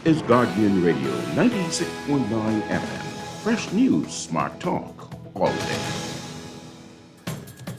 is Guardian Radio 96.9 FM. Fresh news, smart talk, all day.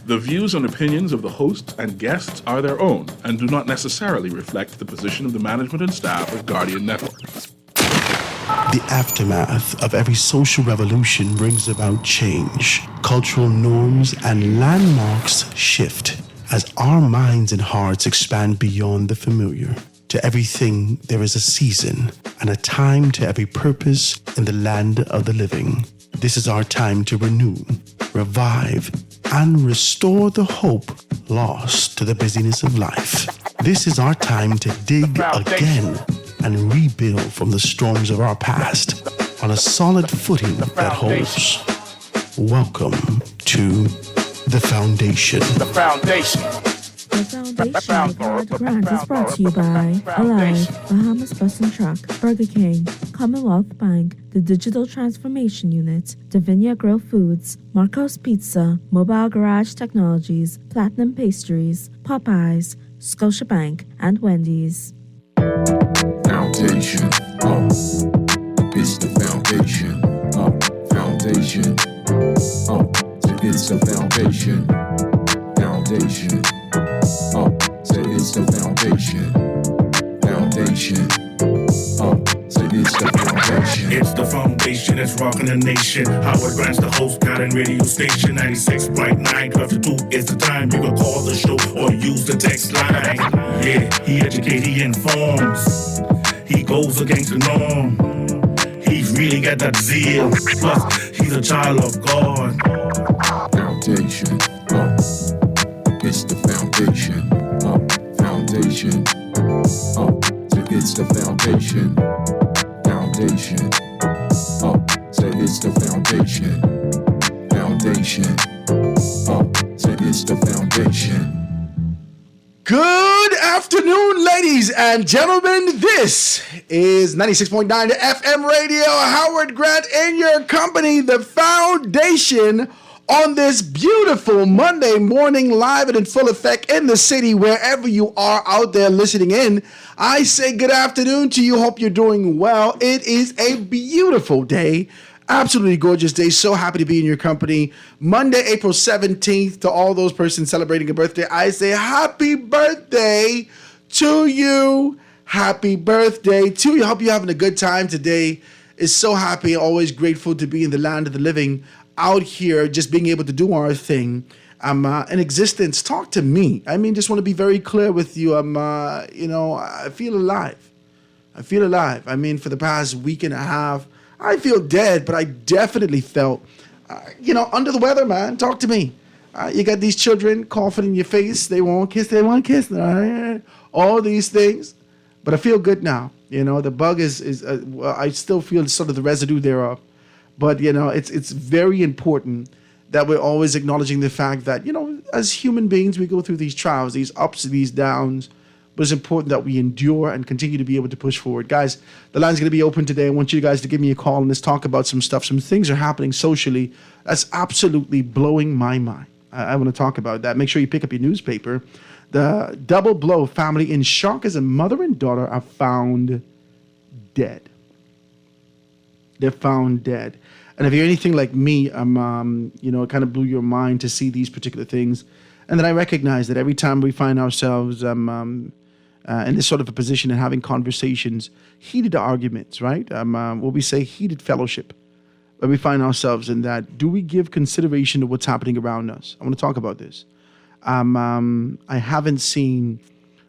The views and opinions of the hosts and guests are their own and do not necessarily reflect the position of the management and staff of Guardian Network. The aftermath of every social revolution brings about change. Cultural norms and landmarks shift as our minds and hearts expand beyond the familiar. To everything, there is a season and a time to every purpose in the land of the living. This is our time to renew, revive, and restore the hope lost to the busyness of life. This is our time to dig again and rebuild from the storms of our past on a solid footing that holds. Welcome to The Foundation. The Foundation. The Foundation Grant is brought to you by Alive, Bahamas Bus and Truck, Burger King, Commonwealth Bank, the Digital Transformation Unit, Davinia Grill Foods, Marco's Pizza, Mobile Garage Technologies, Platinum Pastries, Popeyes, Scotiabank, and Wendy's. Foundation, it's the foundation, foundation, it's the foundation, foundation, it's the foundation, foundation, it's the foundation. It's the foundation that's rocking the nation. Howard Grant's the host, Guardian Radio Station 96.9. 12 to 2 is the time. You can call the show or use the text line. Yeah, he educates, he informs. He goes against the norm. He's really got that zeal. Plus, he's a child of God. Foundation, it's the foundation, foundation, it's the foundation, foundation, it's the foundation, foundation, it's the foundation. Good afternoon, ladies and gentlemen. This is 96.9 FM Radio. Howard Grant in your company, The Foundation, on this beautiful Monday morning, live and in full effect in the city, wherever you are out there listening in. I say good afternoon to you. Hope you're doing well. It is a beautiful day. Absolutely gorgeous day. So happy to be in your company. Monday, April 17th, to all those persons celebrating a birthday, I say happy birthday to you. Happy birthday to you. Hope you're having a good time today. Is so happy, always grateful to be in the land of the living, out here, just being able to do our thing. In existence. Talk to me. I mean, just want to be very clear with you. I feel alive. I feel alive. I mean, for the past week and a half, I feel dead, but I definitely felt, under the weather, man. Talk to me. You got these children coughing in your face. They won't kiss. They want to kiss. All these things. But I feel good now. The bug is I still feel sort of the residue thereof. But, it's very important that we're always acknowledging the fact that, as human beings, we go through these trials, these ups, these downs. But it's important that we endure and continue to be able to push forward. Guys, the line's going to be open today. I want you guys to give me a call and let's talk about some stuff. Some things are happening socially that's absolutely blowing my mind. I want to talk about that. Make sure you pick up your newspaper. The double blow, family in shock as a mother and daughter are found dead. They're found dead. And if you're anything like me, it kind of blew your mind to see these particular things. And then I recognize that every time we find ourselves in this sort of a position and having conversations, heated arguments, right? What we say, heated fellowship, where we find ourselves in that. Do we give consideration to what's happening around us? I want to talk about this. I haven't seen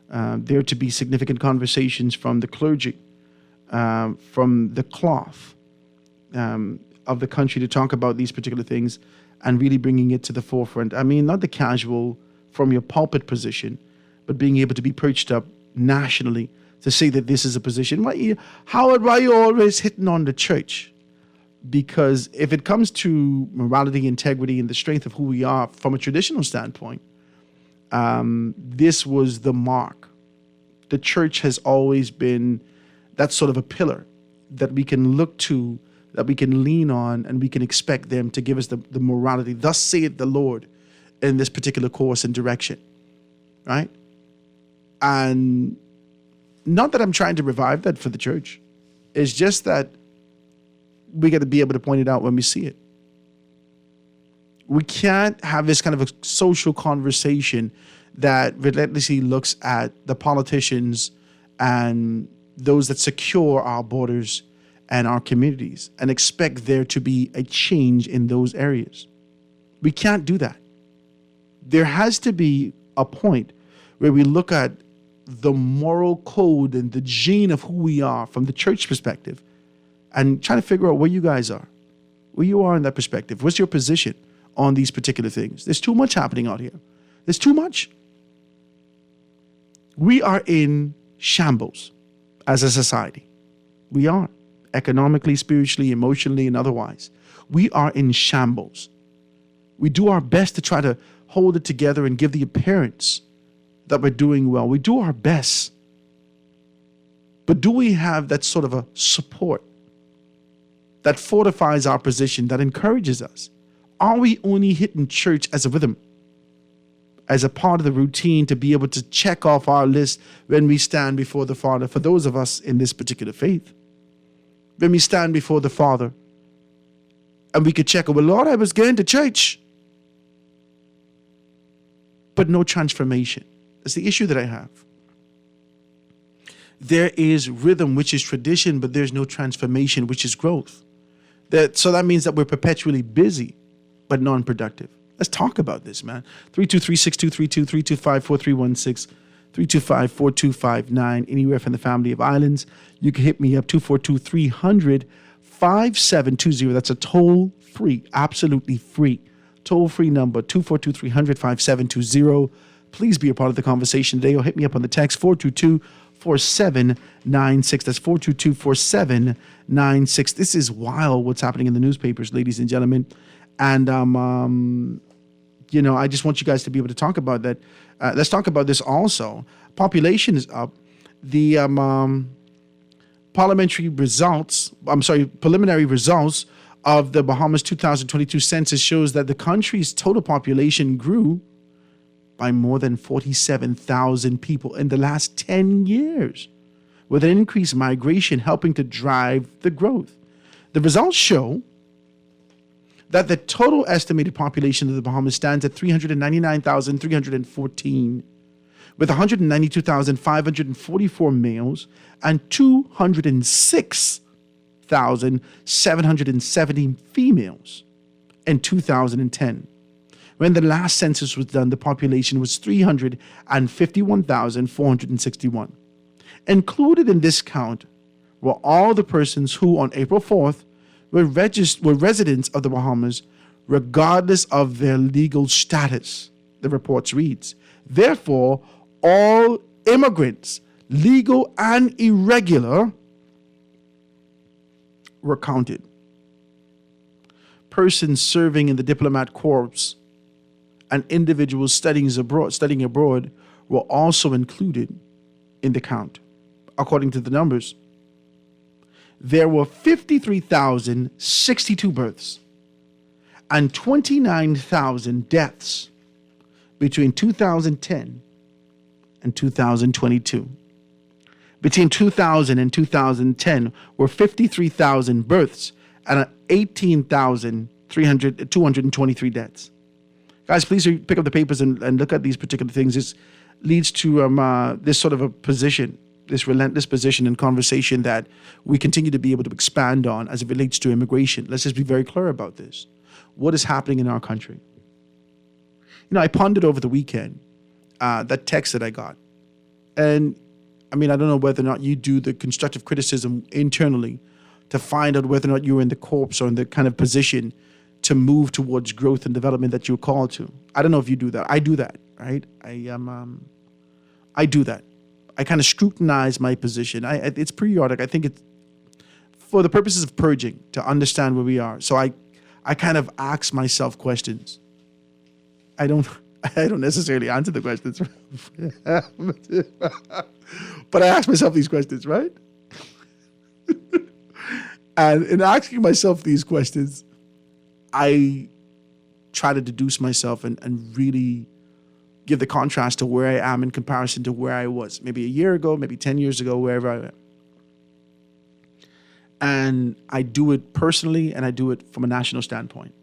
there to be significant conversations from the clergy, from the cloth of the country to talk about these particular things and really bringing it to the forefront. I mean, not the casual from your pulpit position, but being able to be perched up nationally to say that this is a position. Howard, why are you always hitting on the church? Because if it comes to morality, integrity, and the strength of who we are from a traditional standpoint, this was the mark. The church has always been that sort of a pillar that we can look to, that we can lean on, and we can expect them to give us the morality. Thus saith the Lord in this particular course and direction, right? And not that I'm trying to revive that for the church. It's just that we got to be able to point it out when we see it. We can't have this kind of a social conversation that relentlessly looks at the politicians and those that secure our borders and our communities and expect there to be a change in those areas. We can't do that. There has to be a point where we look at the moral code and the gene of who we are from the church perspective and trying to figure out where you guys are, where you are in that perspective. What's your position on these particular things? There's too much happening out here. There's too much. We are in shambles as a society. We are. Economically, spiritually, emotionally, and otherwise. We are in shambles. We do our best to try to hold it together and give the appearance that we're doing well. We do our best. But do we have that sort of a support that fortifies our position, that encourages us? Are we only hitting church as a rhythm, as a part of the routine to be able to check off our list when we stand before the Father, for those of us in this particular faith? When we stand before the Father and we could check, well, Lord, I was going to church, but no transformation. That's the issue that I have. There is rhythm, which is tradition, but there's no transformation, which is growth. So that means that we're perpetually busy, but non-productive. Let's talk about this, man. 323-6232, 325-4316, 325-4259, anywhere from the family of islands. You can hit me up, 242-300-5720. That's a toll-free, absolutely free, toll-free number, 242-300-5720. Please be a part of the conversation today or hit me up on the text, 422-4796. That's 422-4796. This is wild what's happening in the newspapers, ladies and gentlemen. And, I just want you guys to be able to talk about that. Let's talk about this also. Population is up. The preliminary results of the Bahamas 2022 census shows that the country's total population grew by more than 47,000 people in the last 10 years, with an increased migration helping to drive the growth. The results show that the total estimated population of the Bahamas stands at 399,314, with 192,544 males and 206,770 females in 2010. When the last census was done, the population was 351,461. Included in this count were all the persons who, on April 4th, were residents of the Bahamas, regardless of their legal status, the report reads. Therefore, all immigrants, legal and irregular, were counted. Persons serving in the diplomat corps and individuals studying abroad were also included in the count. According to the numbers, there were 53,062 births and 29,000 deaths between 2010 and 2022. Between 2000 and 2010 were 53,000 births and 18,223 deaths. Guys, please pick up the papers and look at these particular things. This leads to this sort of a position, this relentless position and conversation that we continue to be able to expand on as it relates to immigration. Let's just be very clear about this. What is happening in our country? I pondered over the weekend that text that I got. And I don't know whether or not you do the constructive criticism internally to find out whether or not you're in the corpse or in the kind of position to move towards growth and development that you're called to. I don't know if you do that. I do that, right? I do that. I kind of scrutinize my position. It's periodic. I think it's for the purposes of purging, to understand where we are. So I kind of ask myself questions. I don't necessarily answer the questions, but I ask myself these questions, right? And in asking myself these questions, I try to deduce myself and really give the contrast to where I am in comparison to where I was maybe a year ago, maybe 10 years ago, wherever I am. And I do it personally, and I do it from a national standpoint.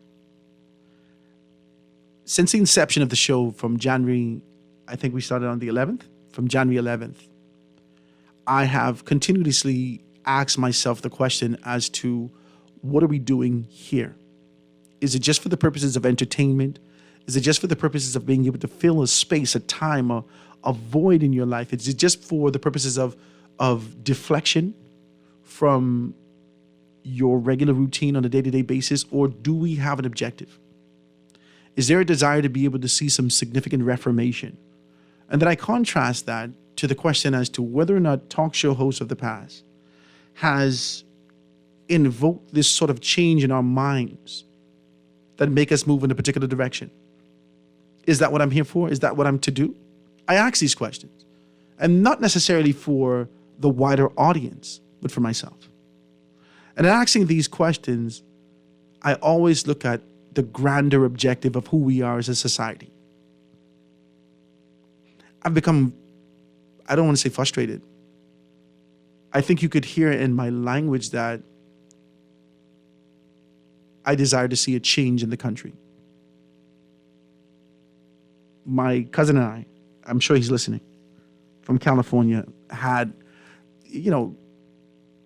Since the inception of the show from January, I think we started on the 11th, from January 11th, I have continuously asked myself the question as to what are we doing here? Is it just for the purposes of entertainment? Is it just for the purposes of being able to fill a space, a time, a void in your life? Is it just for the purposes of deflection from your regular routine on a day-to-day basis? Or do we have an objective? Is there a desire to be able to see some significant reformation? And then I contrast that to the question as to whether or not talk show hosts of the past has invoked this sort of change in our minds that make us move in a particular direction. Is that what I'm here for? Is that what I'm to do? I ask these questions, and not necessarily for the wider audience, but for myself. And in asking these questions, I always look at the grander objective of who we are as a society. I've become, I don't want to say frustrated. I think you could hear in my language that I desire to see a change in the country. My cousin and I'm sure he's listening, from California, had,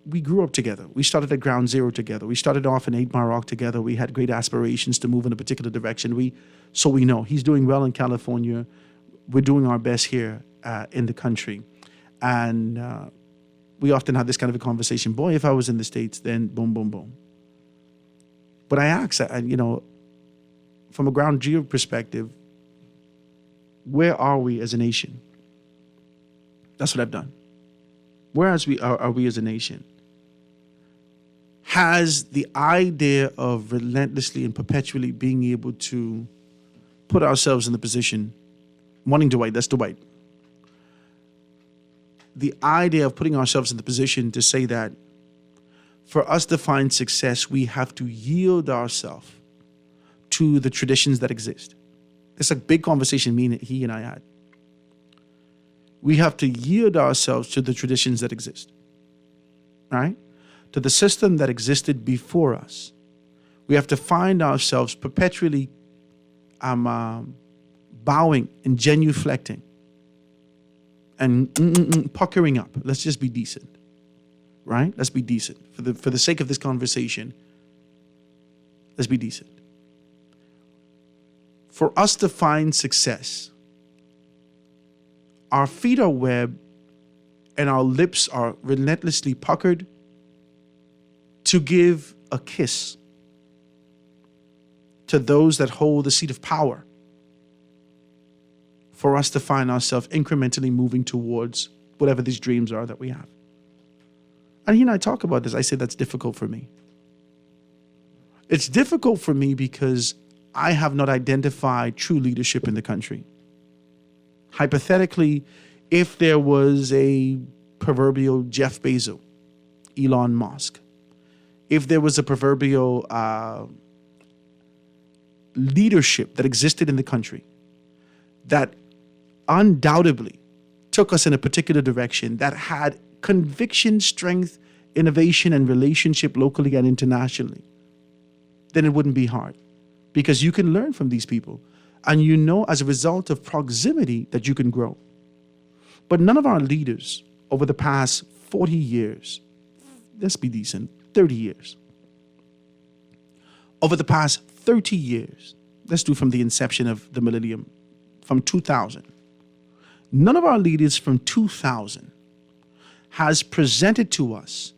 we grew up together. We started at ground zero together. We started off in 8 Mile Rock together. We had great aspirations to move in a particular direction. So we know he's doing well in California. We're doing our best here in the country. And we often have this kind of a conversation. Boy, if I was in the States, then boom, boom, boom. But I ask, from a ground zero perspective, where are we as a nation? That's what I've done. Where are we as a nation? Has the idea of relentlessly and perpetually being able to put ourselves in the position, wanting Dwight, that's Dwight. The idea of putting ourselves in the position to say that for us to find success, we have to yield ourselves to the traditions that exist. It's a big conversation he and I had. We have to yield ourselves to the traditions that exist, right? To the system that existed before us. We have to find ourselves perpetually bowing and genuflecting and puckering up. Let's just be decent, right? Let's be decent. For the sake of this conversation, let's be decent. For us to find success, our feet are webbed and our lips are relentlessly puckered to give a kiss to those that hold the seat of power, for us to find ourselves incrementally moving towards whatever these dreams are that we have. And he and I talk about this. I say that's difficult for me. It's difficult for me because I have not identified true leadership in the country. Hypothetically, if there was a proverbial Jeff Bezos, Elon Musk, if there was a proverbial leadership that existed in the country that undoubtedly took us in a particular direction, that had conviction, strength, innovation, and relationship locally and internationally, then it wouldn't be hard. Because you can learn from these people. And you know as a result of proximity that you can grow. But none of our leaders over the past 40 years, let's be decent, 30 years. Over the past 30 years, let's do from the inception of the millennium, from 2000. None of our leaders from 2000 has presented to us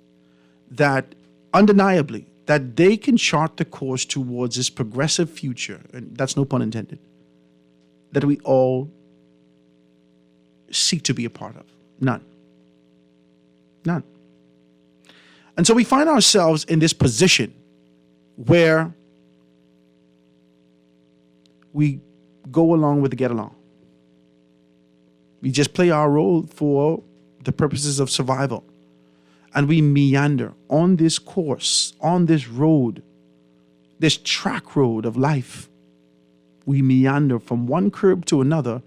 that undeniably that they can chart the course towards this progressive future, and that's no pun intended, that we all seek to be a part of. None. None. And so we find ourselves in this position where we go along with the get along. We just play our role for the purposes of survival. And we meander on this course, on this road, this track road of life. We meander from one curb to another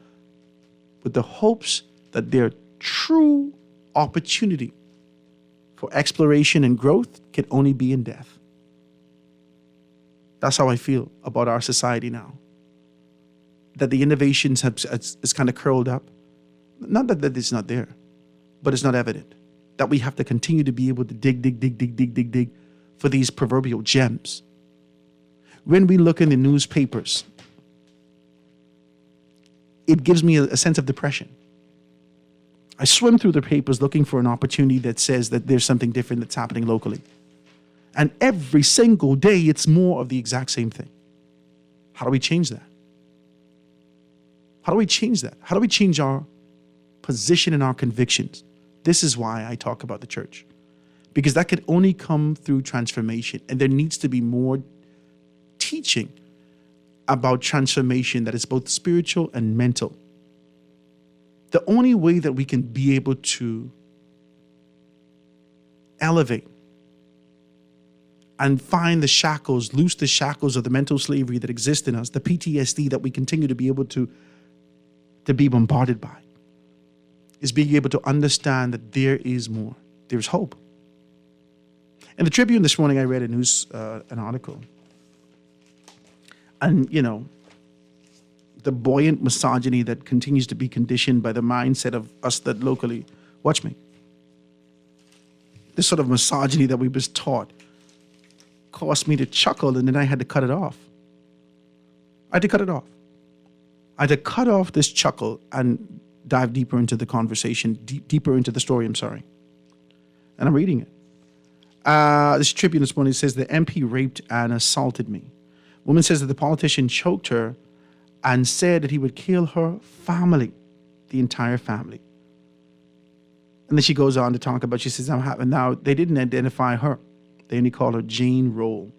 with the hopes that their true opportunity for exploration and growth can only be in death. That's how I feel about our society now. That the innovations is kind of curled up. Not that it's not there, but it's not evident. That we have to continue to be able to dig for these proverbial gems. When we look in the newspapers, it gives me a sense of depression. I swim through the papers looking for an opportunity that says that there's something different that's happening locally. And every single day, it's more of the exact same thing. How do we change that? How do we change that? How do we change our position and our convictions? This is why I talk about the church. Because that can only come through transformation. And there needs to be more teaching about transformation that is both spiritual and mental. The only way that we can be able to elevate and find the shackles, loose the shackles of the mental slavery that exist in us, the PTSD that we continue to be able to be bombarded by, is being able to understand that there is more. There's hope. In the Tribune this morning, I read an article. And, the buoyant misogyny that continues to be conditioned by the mindset of us that locally, watch me. This sort of misogyny that we was taught caused me to chuckle, and then I had to cut it off. I had to cut off this chuckle and dive deeper into the conversation, deeper into the story, I'm sorry. And I'm reading it. This Tribune this morning says the MP raped and assaulted me. Woman says that the politician choked her and said that he would kill her family, the entire family. And then she goes on to talk about, she says, now they didn't identify her. They only called her Jane Roll,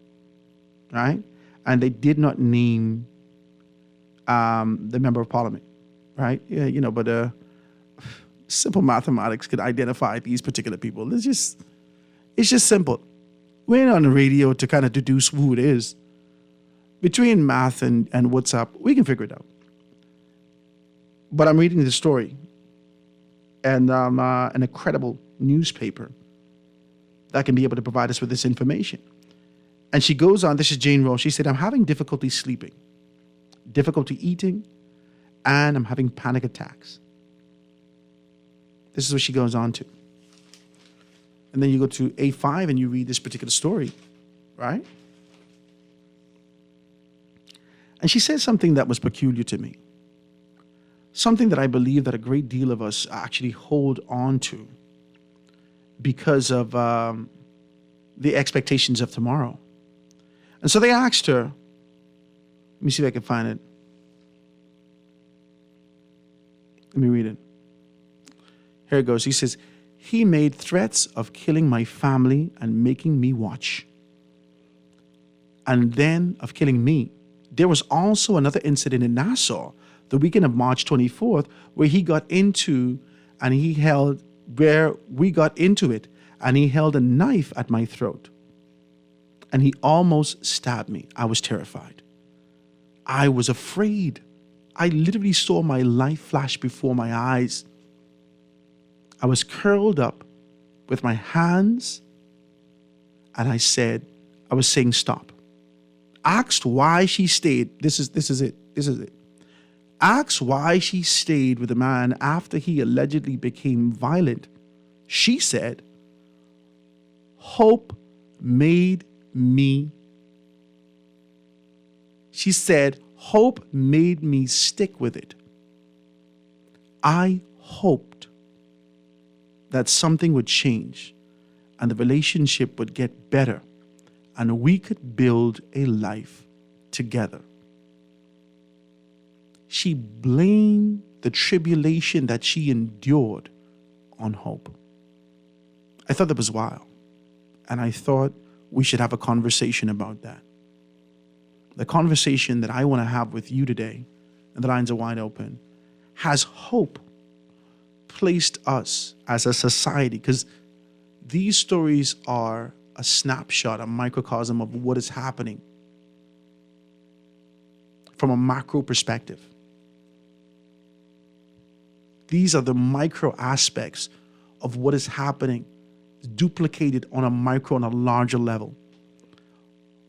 right? And they did not name the member of parliament, right? Yeah, but simple mathematics could identify these particular people. It's just simple. We're on the radio to kind of deduce who it is. Between math and what's up, we can figure it out. But I'm reading the story, and an incredible newspaper that can be able to provide us with this information. And she goes on, this is Jane Roll, she said, I'm having difficulty sleeping, difficulty eating, and I'm having panic attacks. This is what she goes on to. And then you go to A5 and you read this particular story, right? And she said something that was peculiar to me. Something that I believe that a great deal of us actually hold on to because of the expectations of tomorrow. And so they asked her, let me see if I can find it. Let me read it. Here it goes. He says, he made threats of killing my family and making me watch. And then of killing me. There was also another incident in Nassau, the weekend of March 24th, where we got into it, and he held a knife at my throat. And he almost stabbed me. I was terrified. I was afraid. I literally saw my life flash before my eyes. I was curled up with my hands, and I was saying stop. Asked why she stayed. This is it. Asked why she stayed with the man after he allegedly became violent. She said, hope made me. She said, hope made me stick with it. I hoped that something would change and the relationship would get better and we could build a life together. She blamed the tribulation that she endured on hope. I thought that was wild. And I thought we should have a conversation about that. The conversation that I want to have with you today, and the lines are wide open, has hope placed us as a society? Because these stories are a snapshot, a microcosm of what is happening from a macro perspective. These are the micro aspects of what is happening duplicated on a micro, on a larger level.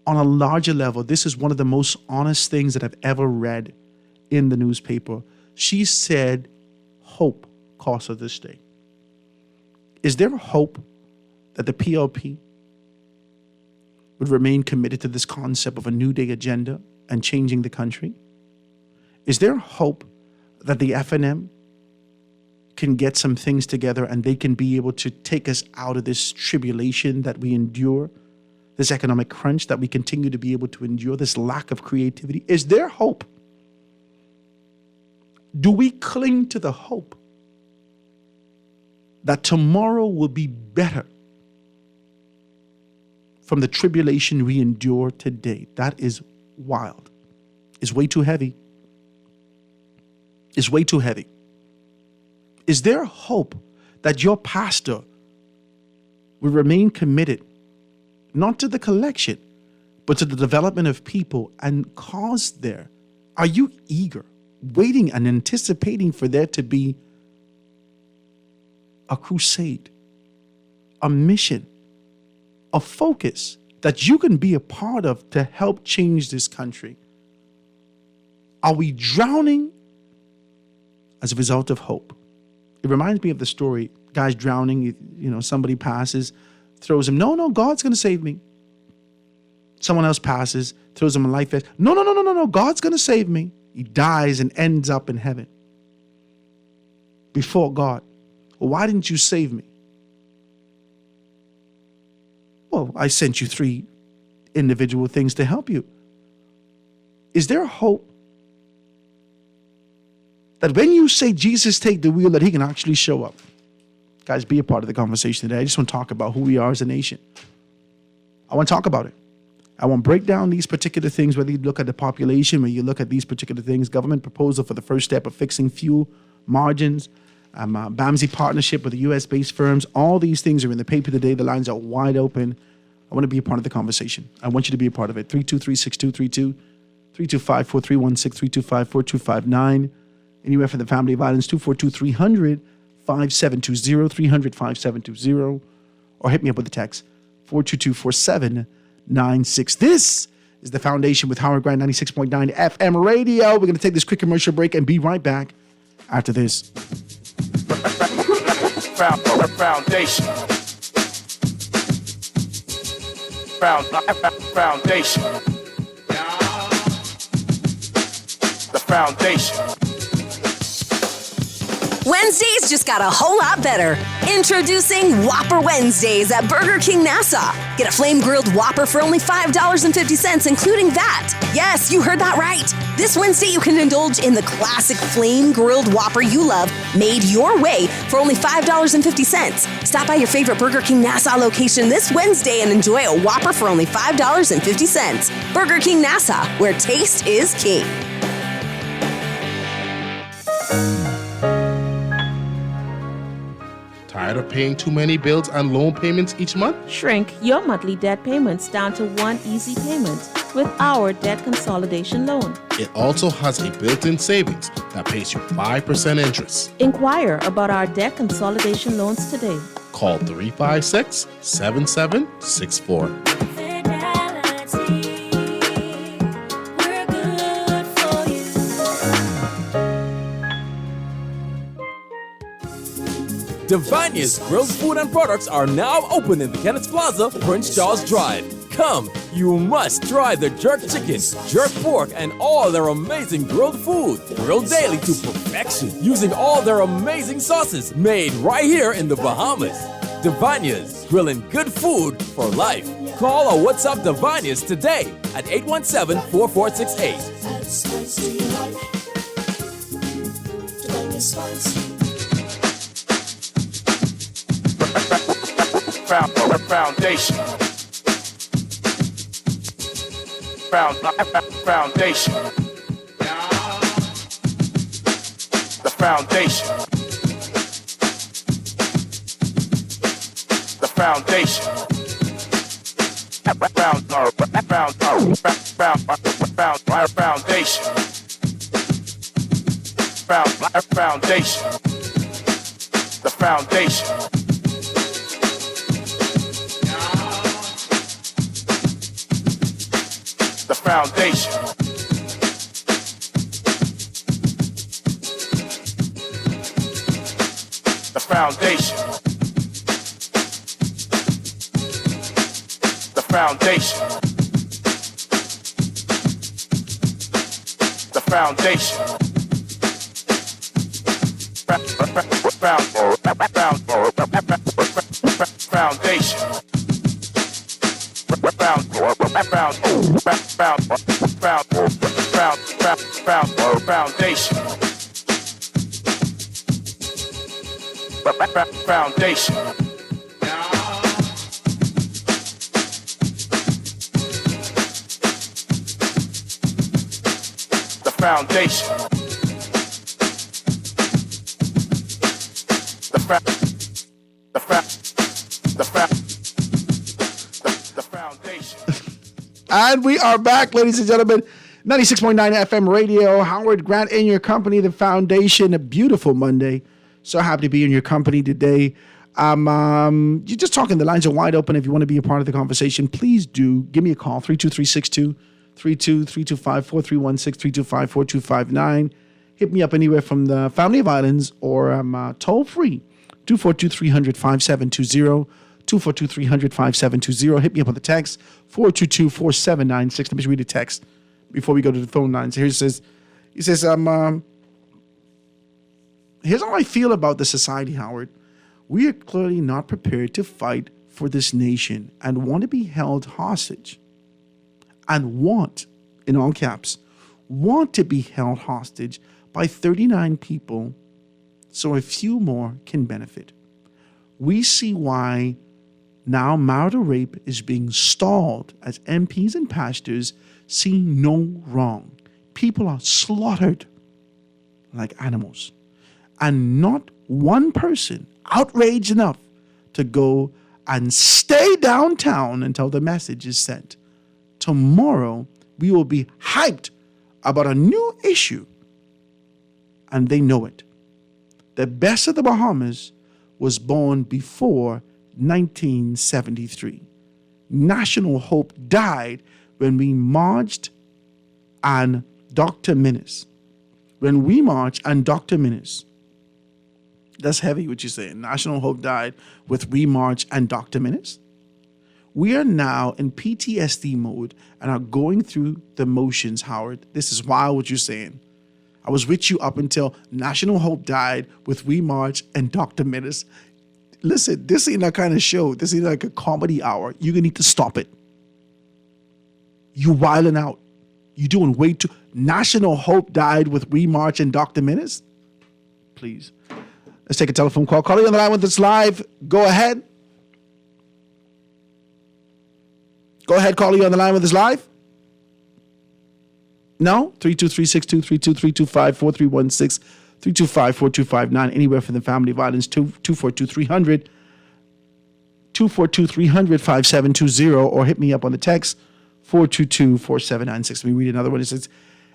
On a larger level, this is one of the most honest things that I've ever read in the newspaper. She said, hope cost her this day. Is there a hope that the PLP would remain committed to this concept of a New Day agenda and changing the country? Is there hope that the FNM can get some things together and they can be able to take us out of this tribulation that we endure, this economic crunch that we continue to be able to endure, this lack of creativity? Is there hope? Do we cling to the hope that tomorrow will be better from the tribulation we endure today? That is wild. It's way too heavy. It's way too heavy. Is there hope that your pastor will remain committed not to the collection, but to the development of people and cause there? Are you eager, waiting and anticipating for there to be a crusade, a mission, a focus that you can be a part of to help change this country? Are we drowning as a result of hope? It reminds me of the story, guys drowning, somebody passes, throws him, no, God's going to save me. Someone else passes, throws him a life vest. No, God's going to save me. He dies and ends up in heaven before God. Well, why didn't you save me? Well, I sent you 3 individual things to help you. Is there hope that when you say Jesus take the wheel, that he can actually show up? Guys, be a part of the conversation today. I just want to talk about who we are as a nation. I want to talk about it. I want to break down these particular things, whether you look at the population, when you look at these particular things, government proposal for the first step of fixing fuel margins, BAMSI partnership with the U.S.-based firms. All these things are in the paper today. The lines are wide open. I want to be a part of the conversation. I want you to be a part of it. 323-6232, 325-4316, 325-4259. Anywhere from the family violence, 242-300-5720, 300-5720, or hit me up with the text, 422-4796. This is The Foundation with Howard Grant, 96.9 FM radio. We're going to take this quick commercial break and be right back after this. Foundation. Foundation. The foundation. Wednesdays just got a whole lot better. Introducing Whopper Wednesdays at Burger King Nassau. Get a flame-grilled Whopper for only $5.50, including VAT. Yes, you heard that right. This Wednesday, you can indulge in the classic flame-grilled Whopper you love, made your way for only $5.50. Stop by your favorite Burger King Nassau location this Wednesday and enjoy a Whopper for only $5.50. Burger King Nassau, where taste is king. Tired of paying too many bills and loan payments each month? Shrink your monthly debt payments down to one easy payment with our debt consolidation loan. It also has a built-in savings that pays you 5% interest. Inquire about our debt consolidation loans today. Call 356-7764. Divania's grilled food and products are now open in the Kenneth Plaza, Prince Charles Drive. Come, you must try the jerk chicken, jerk pork, and all their amazing grilled food. Grilled daily to perfection using all their amazing sauces made right here in the Bahamas. Divania's, grilling good food for life. Call or WhatsApp Divania's today at 817-4468. Foundation. Foundation. The foundation. The foundation. Foundation. The foundation. foundation. The foundation. The foundation. The foundation. Foundation. The foundation. The foundation. And we are back, ladies and gentlemen. 96.9 FM radio. Howard Grant in your company, the foundation. A beautiful Monday. So happy to be in your company today. You're just talking. The lines are wide open. If you want to be a part of the conversation, please do give me a call. 32362 325 4316 325 4259. Hit me up anywhere from the Family of Islands or toll free 242 300 5720. 242 300 5720. Hit me up on the text 422 4796. Let me read the text before we go to the phone lines. Here it says, here's how I feel about the society, Howard. We are clearly not prepared to fight for this nation and want to be held hostage. And want, in all caps, want to be held hostage by 39 people so a few more can benefit. We see why now marital rape is being stalled as MPs and pastors see no wrong. People are slaughtered like animals. And not one person outraged enough to go and stay downtown until the message is sent. Tomorrow, we will be hyped about a new issue. And they know it. The best of the Bahamas was born before 1973. National Hope died when we marched on Dr. Minnis. When we marched on Dr. Minnis. That's heavy what you're saying. National Hope died with We March and Dr. Minnis. We are now in PTSD mode and are going through the motions, Howard. This is wild what you're saying. I was with you up until National Hope died with We March and Dr. Minnis. Listen, this ain't that kind of show. This ain't like a comedy hour. You're going to need to stop it. You wilding out. You doing way too... National Hope died with We March and Dr. Minnis? Please. Let's take a telephone call. Calling on the line with us live. Go ahead. Go ahead, calling on the line with us live. No? 32362 32325 4316 325 4259. Anywhere from the Family of Islands. 242 300 5720. Or hit me up on the text 422 4796. Let me read another one. It says,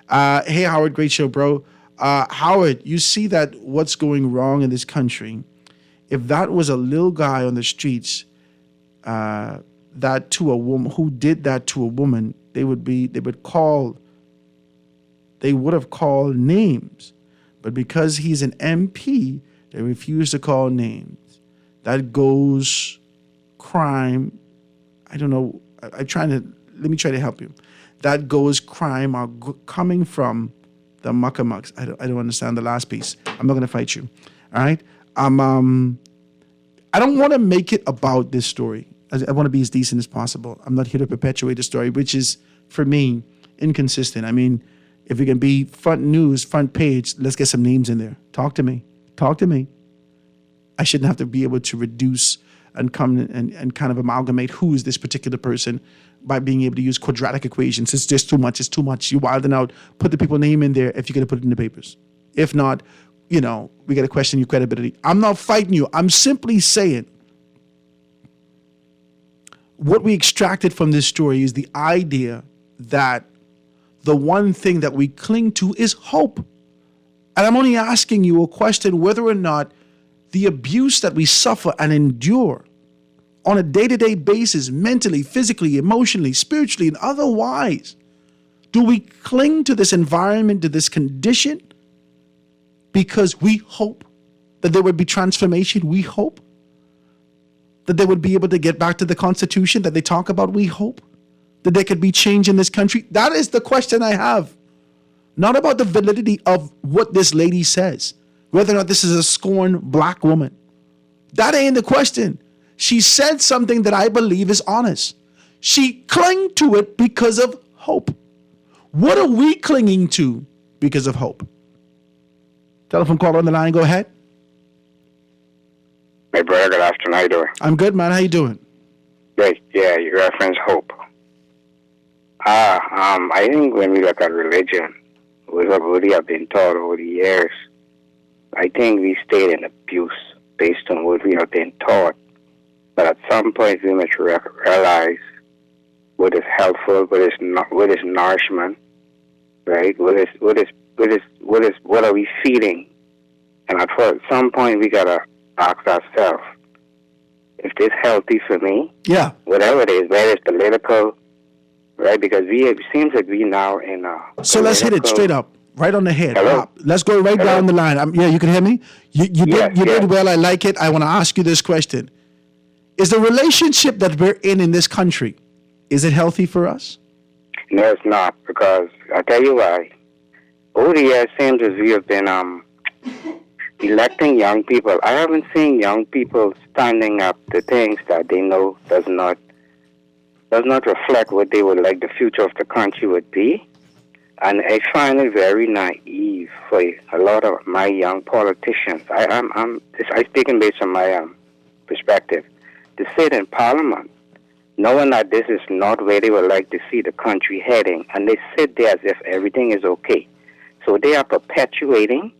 hey, Howard, great show, bro. Howard, you see that what's going wrong in this country, if that was a little guy on the streets that to a woman, who did that to a woman, they would have called names. But because he's an MP, they refuse to call names. That goes crime. I don't know. Let me try to help you. That goes crime are coming from the muckamucks. I don't understand the last piece. I'm not going to fight you. All right. I don't want to make it about this story. I want to be as decent as possible. I'm not here to perpetuate the story, which is, for me, inconsistent. I mean, if it can be front news, front page, let's get some names in there. Talk to me. Talk to me. I shouldn't have to be able to reduce and come and kind of amalgamate who is this particular person by being able to use quadratic equations. It's just too much. It's too much. You're wilding out. Put the people's name in there if you're going to put it in the papers. If not, we got to question your credibility. I'm not fighting you. I'm simply saying what we extracted from this story is the idea that the one thing that we cling to is hope. And I'm only asking you a question whether or not the abuse that we suffer and endure on a day-to-day basis, mentally, physically, emotionally, spiritually, and otherwise, Do we cling to this environment, to this condition, because we hope that there would be transformation? We hope that they would be able to get back to the Constitution that they talk about. We hope that there could be change in this country. That is the question I have. Not about the validity of what this lady says, whether or not this is a scorned black woman. That ain't the question. She said something that I believe is honest. She clung to it because of hope. What are we clinging to because of hope? Telephone caller on the line, go ahead. Hey, brother, good afternoon. How you doing? I'm good, man. How you doing? Great. Yeah, you reference hope. I think when we look at religion, with what we have been taught over the years, I think we stayed in abuse based on what we have been taught. But at some point, we must realize what is helpful, what is nourishment, right? What are we feeding? And at some point, we gotta ask ourselves, if this healthy for me, yeah, whatever it is, whether it's political, right? Because it seems like we now in a so let's hit it straight up, right on the head. Hello? Let's go right down the line. Yeah, you can hear me. You did well. I like it. I want to ask you this question: is the relationship that we're in this country, is it healthy for us? No, it's not, because I'll tell you why. Over the years, it seems as we have been electing young people. I haven't seen young people standing up to things that they know does not reflect what they would like the future of the country would be. And I find it very naive for a lot of my young politicians. I'm speaking based on my perspective, to sit in Parliament, knowing that this is not where they would like to see the country heading, and they sit there as if everything is okay. So they are perpetuating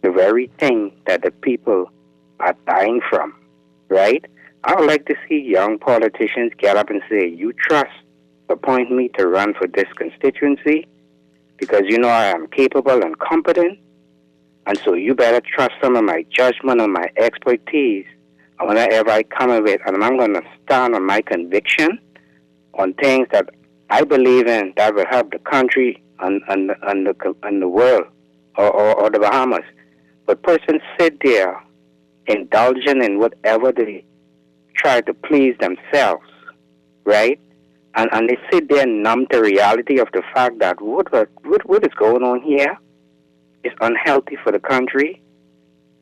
the very thing that the people are dying from, right? I would like to see young politicians get up and say, you trust, appoint me to run for this constituency because you know I am capable and competent, and so you better trust some of my judgment and my expertise. And whenever I come in with, and I'm going to stand on my conviction on things that I believe in that will help the country and the world or the Bahamas. But persons sit there indulging in whatever they try to please themselves, right? And they sit there numb to reality of the fact that what is going on here is unhealthy for the country.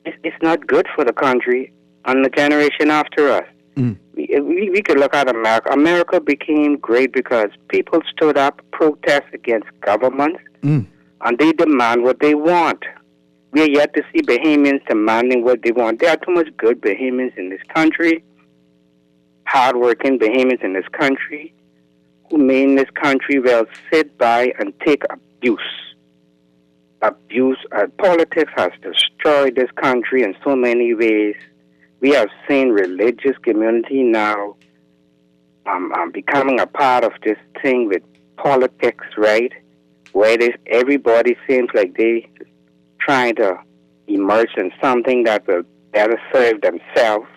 It's not good for the country and the generation after us. We could look at America. America became great because people stood up, protest against governments, and they demand what they want. We are yet to see Bahamians demanding what they want. There are too much good Bahamians in this country, hardworking Bahamians in this country, who may in this country will sit by and take abuse. Politics has destroyed this country in so many ways. We have seen religious community now becoming a part of this thing with politics, right? Where everybody seems like they trying to immerse in something that will better serve themselves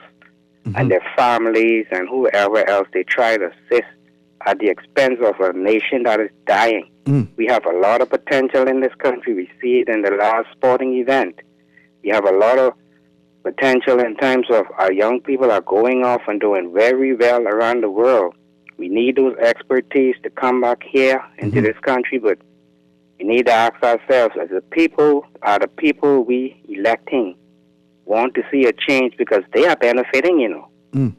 and their families and whoever else they try to assist at the expense of a nation that is dying. We have a lot of potential in this country. We see it in the last sporting event. We have a lot of potential in terms of our young people are going off and doing very well around the world. We need those expertise to come back here into this country, but we need to ask ourselves, as the people we electing want to see a change because they are benefiting, you know.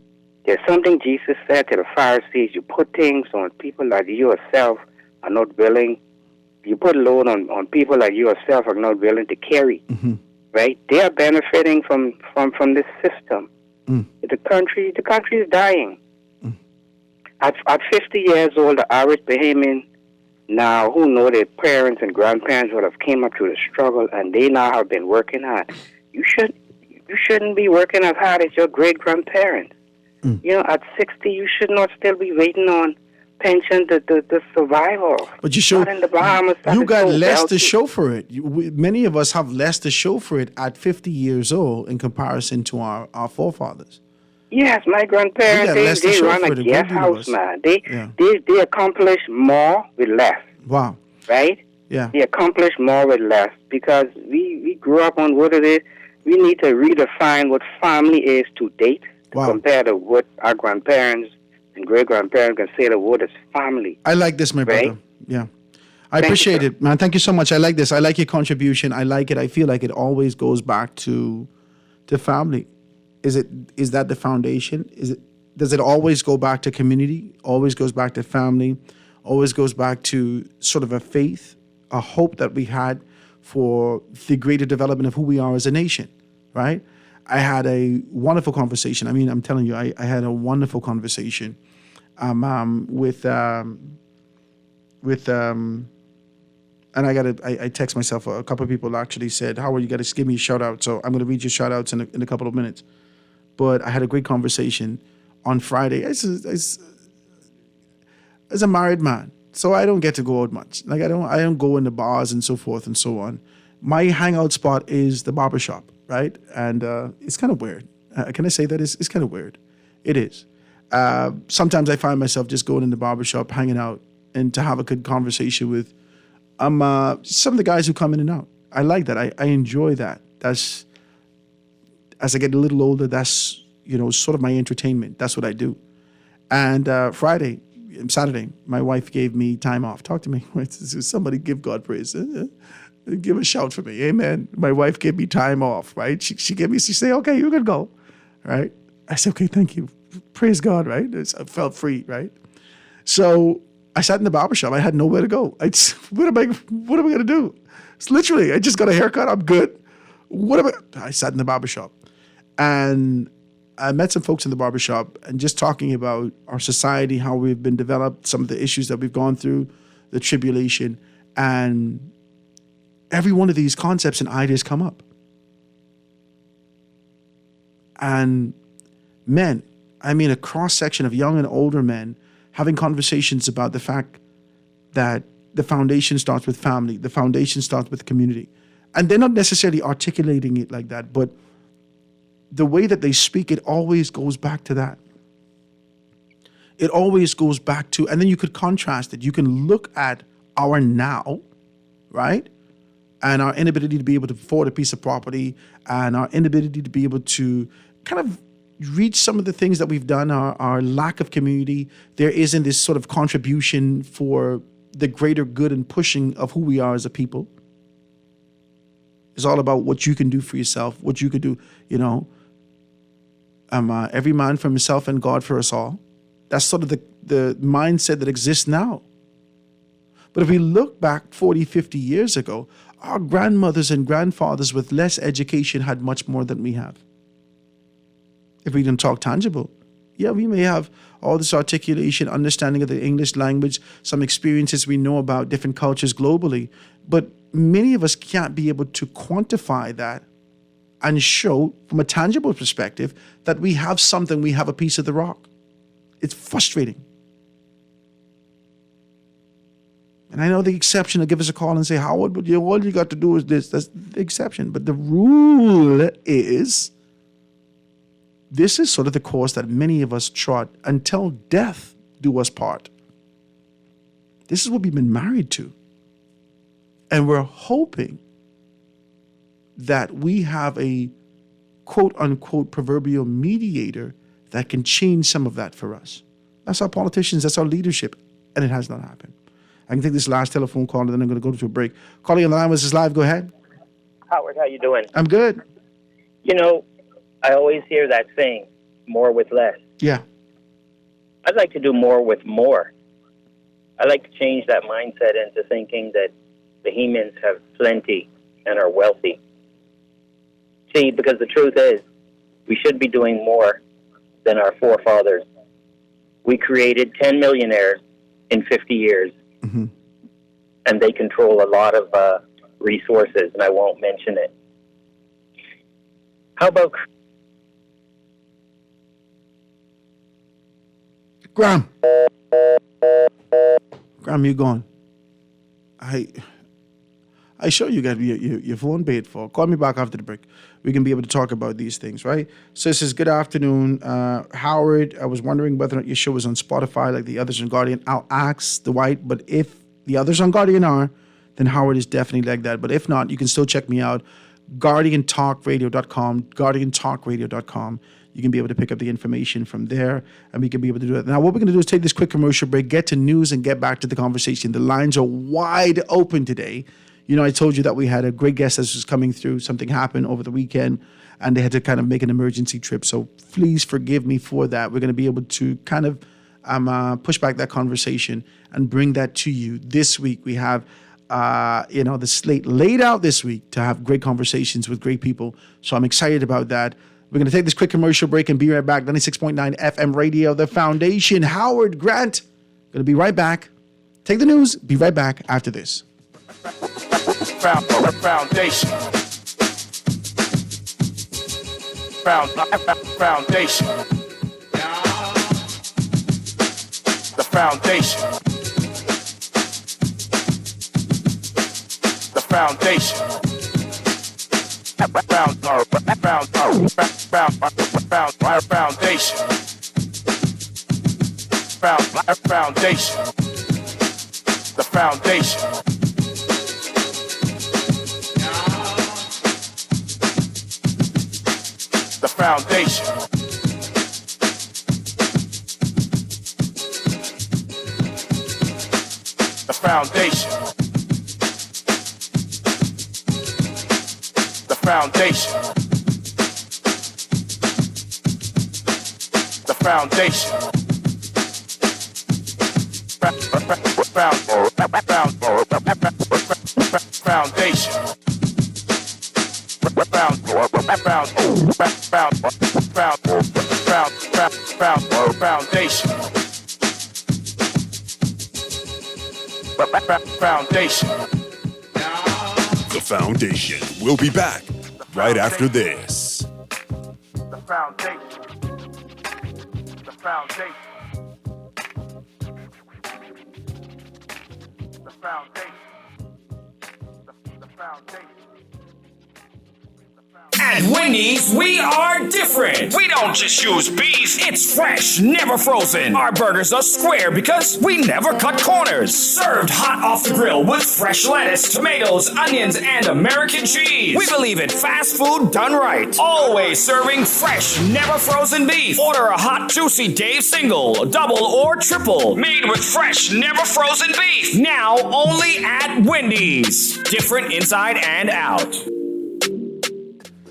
There's something Jesus said to the Pharisees, you put things on people that you yourself are not willing, you put load on people that you yourself are not willing to carry, right? They are benefiting from this system. The country is dying. At 50 years old, the average Bahamian now, who know their parents and grandparents would have came up through the struggle, and they now have been working hard. You shouldn't be working as hard as your great grandparents. You know, at 60, you should not still be waiting on pension to survive off. But you show not in the Bahamas. You got less to show for it. Many of us have less to show for it at 50 years old in comparison to our forefathers. Yes, my grandparents, they run a guest house, man. They accomplish more with less. Wow. right? Yeah. They accomplish more with less because we grew up on what it is. We need to redefine what family is to date compared to what our grandparents and great-grandparents consider what is family. I like this, my brother. Yeah. I appreciate it, man. Thank you so much. I like this. I like your contribution. I like it. I feel like it always goes back to family. Is that the foundation? Does it always go back to community? Always goes back to family? Always goes back to sort of a faith, a hope that we had for the greater development of who we are as a nation, right? I had a wonderful conversation. I mean, I'm telling you, I had a wonderful conversation with and I text myself. A couple of people actually said, "Howard, you got to give me a shout out." So I'm going to read your shout outs in a couple of minutes. But I had a great conversation on Friday. As a married man, so I don't get to go out much. Like I don't go in the bars and so forth and so on. My hangout spot is the barbershop, right? And it's kind of weird. Can I say that? It's kind of weird. It is. Sometimes I find myself just going in the barbershop, hanging out, and to have a good conversation with some of the guys who come in and out. I like that. I enjoy that. That's, as I get a little older, that's, sort of my entertainment. That's what I do. And Saturday, my wife gave me time off. Talk to me. Somebody give God praise. Give a shout for me. Amen. My wife gave me time off, right? She said, okay, you can go, right? I said, okay, thank you. Praise God, right? I felt free, right? So I sat in the barbershop. I had nowhere to go. What am I going to do? It's literally, I just got a haircut. I'm good. I sat in the barbershop. And I met some folks in the barbershop and just talking about our society, how we've been developed, some of the issues that we've gone through, the tribulation, and every one of these concepts and ideas come up. And men, a cross-section of young and older men having conversations about the fact that the foundation starts with family, the foundation starts with community. And they're not necessarily articulating it like that, but the way that they speak, it always goes back to that. It always goes back to, and then you could contrast it. You can look at our now, right? And our inability to be able to afford a piece of property and our inability to be able to kind of reach some of the things that we've done, our lack of community. There isn't this sort of contribution for the greater good and pushing of who we are as a people. It's all about what you can do for yourself, what you could do, every man for himself and God for us all. That's sort of the mindset that exists now. But if we look back 40, 50 years ago, our grandmothers and grandfathers with less education had much more than we have. If we didn't talk tangible, yeah, we may have all this articulation, understanding of the English language, some experiences we know about different cultures globally, but many of us can't be able to quantify that and show from a tangible perspective that we have something, we have a piece of the rock. It's frustrating. And I know the exception will give us a call and say, Howard, but all you got to do is this. That's the exception. But the rule is, this is sort of the course that many of us trod until death do us part. This is what we've been married to. And we're hoping that we have a quote unquote proverbial mediator that can change some of that for us. That's our politicians, that's our leadership. And it has not happened. I can take this last telephone call and then I'm going to go to a break. Calling on the line, was this live? Go ahead. Howard, how you doing? I'm good. I always hear that saying, more with less. Yeah. I'd like to do more with more. I'd like to change that mindset into thinking that Bahamians have plenty and are wealthy. See, because the truth is, we should be doing more than our forefathers. We created 10 millionaires in 50 years, and they control a lot of resources, and I won't mention it. How about... Graham, you gone. I sure you got your phone paid for. Call me back after the break. We can be able to talk about these things, right? So this is good afternoon, Howard. I was wondering whether or not your show was on Spotify like the others in Guardian. I'll ask Dwight, but if the others on Guardian are, then Howard is definitely like that. But if not, you can still check me out, GuardianTalkRadio.com, GuardianTalkRadio.com. You can be able to pick up the information from there, and we can be able to do it. Now, what we're going to do is take this quick commercial break, get to news, and get back to the conversation. The lines are wide open today. You know, I told you that we had a great guest that was coming through. Something happened over the weekend, and they had to kind of make an emergency trip. So please forgive me for that. We're going to be able to kind of push back that conversation and bring that to you this week. We have the slate laid out this week to have great conversations with great people. So I'm excited about that. We're going to take this quick commercial break and be right back. 96.9 FM Radio, The Foundation. Howard Grant. Going to be right back. Take the news. Be right back after this. Foundation. Foundation. The foundation. The foundation. Foundation. Foundation. The foundation. The foundation. The foundation. The foundation. The foundation. Foundation. The Foundation. We'll be back right after this. The foundation. The foundation. The foundation. The foundation. At Wendy's, we are different. We don't just use beef. It's fresh, never frozen. Our burgers are square because we never cut corners. Served hot off the grill with fresh lettuce, tomatoes, onions, and American cheese. We believe in fast food done right. Always serving fresh, never frozen beef. Order a hot, juicy Dave single, double, or triple. Made with fresh, never frozen beef. Now only at Wendy's. Different inside and out.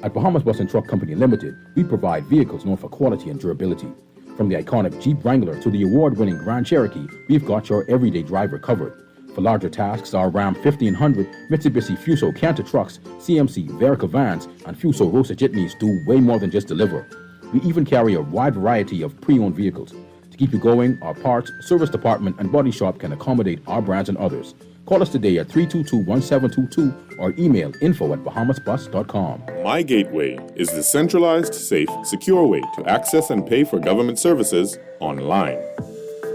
At Bahamas Bus and Truck Company Limited, we provide vehicles known for quality and durability. From the iconic Jeep Wrangler to the award-winning Grand Cherokee, we've got your everyday driver covered. For larger tasks, our Ram 1500, Mitsubishi Fuso Canter trucks, CMC Verica vans, and Fuso Rosa jitneys do way more than just deliver. We even carry a wide variety of pre-owned vehicles. To keep you going, our parts, service department, and body shop can accommodate our brands and others. Call us today at 322-1722 or email info@bahamasbus.com. My Gateway is the centralized, safe, secure way to access and pay for government services online.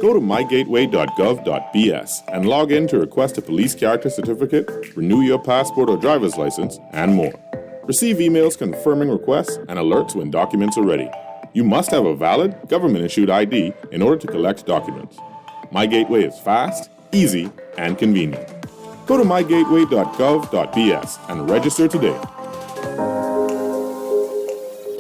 Go to mygateway.gov.bs and log in to request a police character certificate, renew your passport or driver's license, and more. Receive emails confirming requests and alerts when documents are ready. You must have a valid, government-issued ID in order to collect documents. My Gateway is fast, easy, and convenient. Go to mygateway.gov.bs and register today.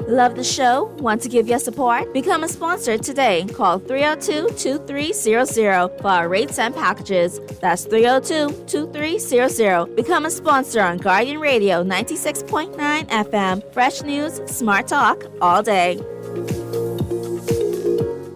Love the show? Want to give your support? Become a sponsor today. Call 302-2300 for our rates and packages. That's 302-2300. Become a sponsor on Guardian Radio 96.9 FM. Fresh news, smart talk, all day.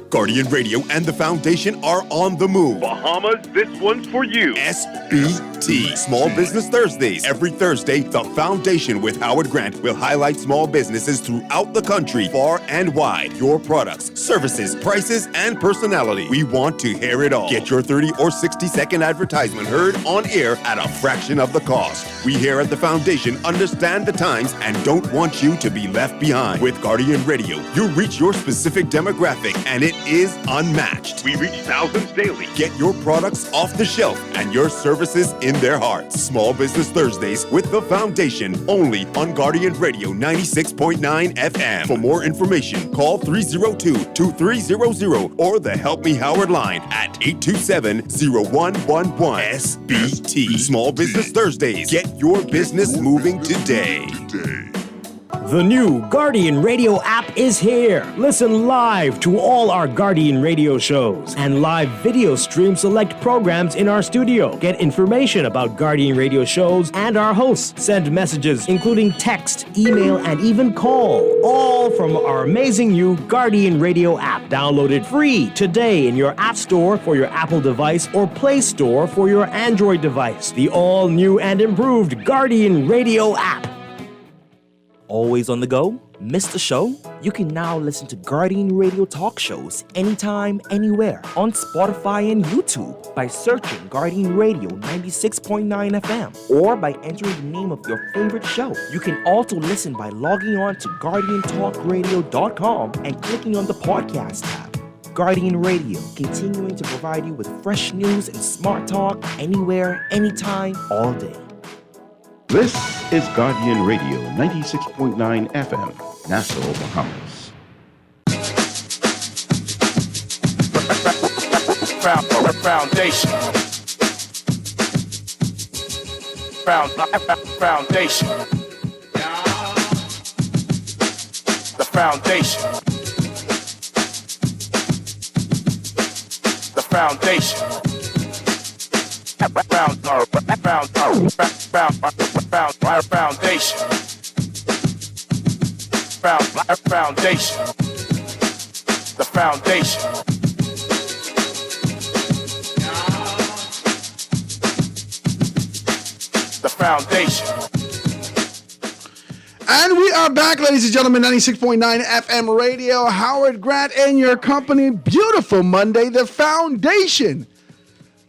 Guardian Radio and the Foundation are on the move. Bahamas, this one's for you. SBT, Small Business Thursdays. Every Thursday, the Foundation with Howard Grant will highlight small businesses throughout the country, far and wide. Your products, services, prices, and personality. We want to hear it all. Get your 30 or 60-second advertisement heard on air at a fraction of the cost. We here at the Foundation understand the times and don't want you to be left behind. With Guardian Radio, you reach your specific demographic, and it is unmatched. We reach thousands daily. Get your products off the shelf and your services in their hearts. Small Business Thursdays with the Foundation, only on Guardian Radio 96.9 FM. For more information, call 302-2300 or the Help Me Howard line at 827-0111. SBT. Small Business Thursdays. Get your business moving today. The new Guardian Radio app is here. Listen live to all our Guardian Radio shows and live video stream select programs in our studio. Get information about Guardian Radio shows and our hosts. Send messages including text, email, and even call. All from our amazing new Guardian Radio app. Download it free today in your App Store for your Apple device or Play Store for your Android device. The all new and improved Guardian Radio app. Always on the go? Missed a show? You can now listen to Guardian Radio talk shows anytime, anywhere on Spotify and YouTube by searching Guardian Radio 96.9 FM or by entering the name of your favorite show. You can also listen by logging on to GuardianTalkRadio.com and clicking on the podcast tab. Guardian Radio, continuing to provide you with fresh news and smart talk anywhere, anytime, all day. This is Guardian Radio 96.9 FM, Nassau, Bahamas. Foundation. Foundation. The foundation. The foundation. Foundation. Foundation. The foundation. The foundation. And we are back, ladies and gentlemen, 96.9 FM radio. Howard Grant and your company. Beautiful Monday, The Foundation.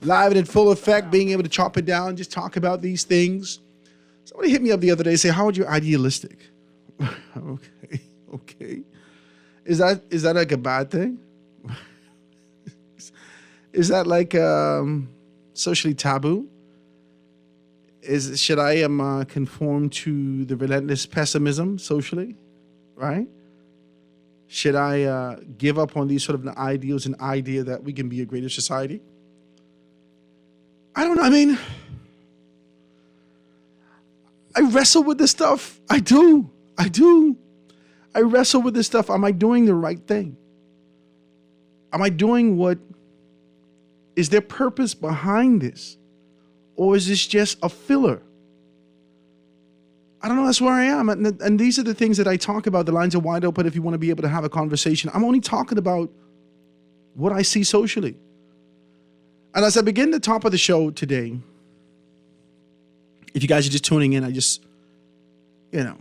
Live and in full effect, being able to chop it down, just talk about these things. Somebody hit me up the other day and say, Howard, you're idealistic. Okay. Is that like a bad thing? Is that like socially taboo? Should I conform to the relentless pessimism socially, right? Should I give up on these sort of ideals and idea that we can be a greater society? I don't know. I mean, I wrestle with this stuff. I do. I wrestle with this stuff. Am I doing the right thing? Am I doing what? Is there purpose behind this? Or is this just a filler? I don't know. That's where I am. And these are the things that I talk about. The lines are wide open if you want to be able to have a conversation. I'm only talking about what I see socially. And as I begin the top of the show today, if you guys are just tuning in, I just, I don't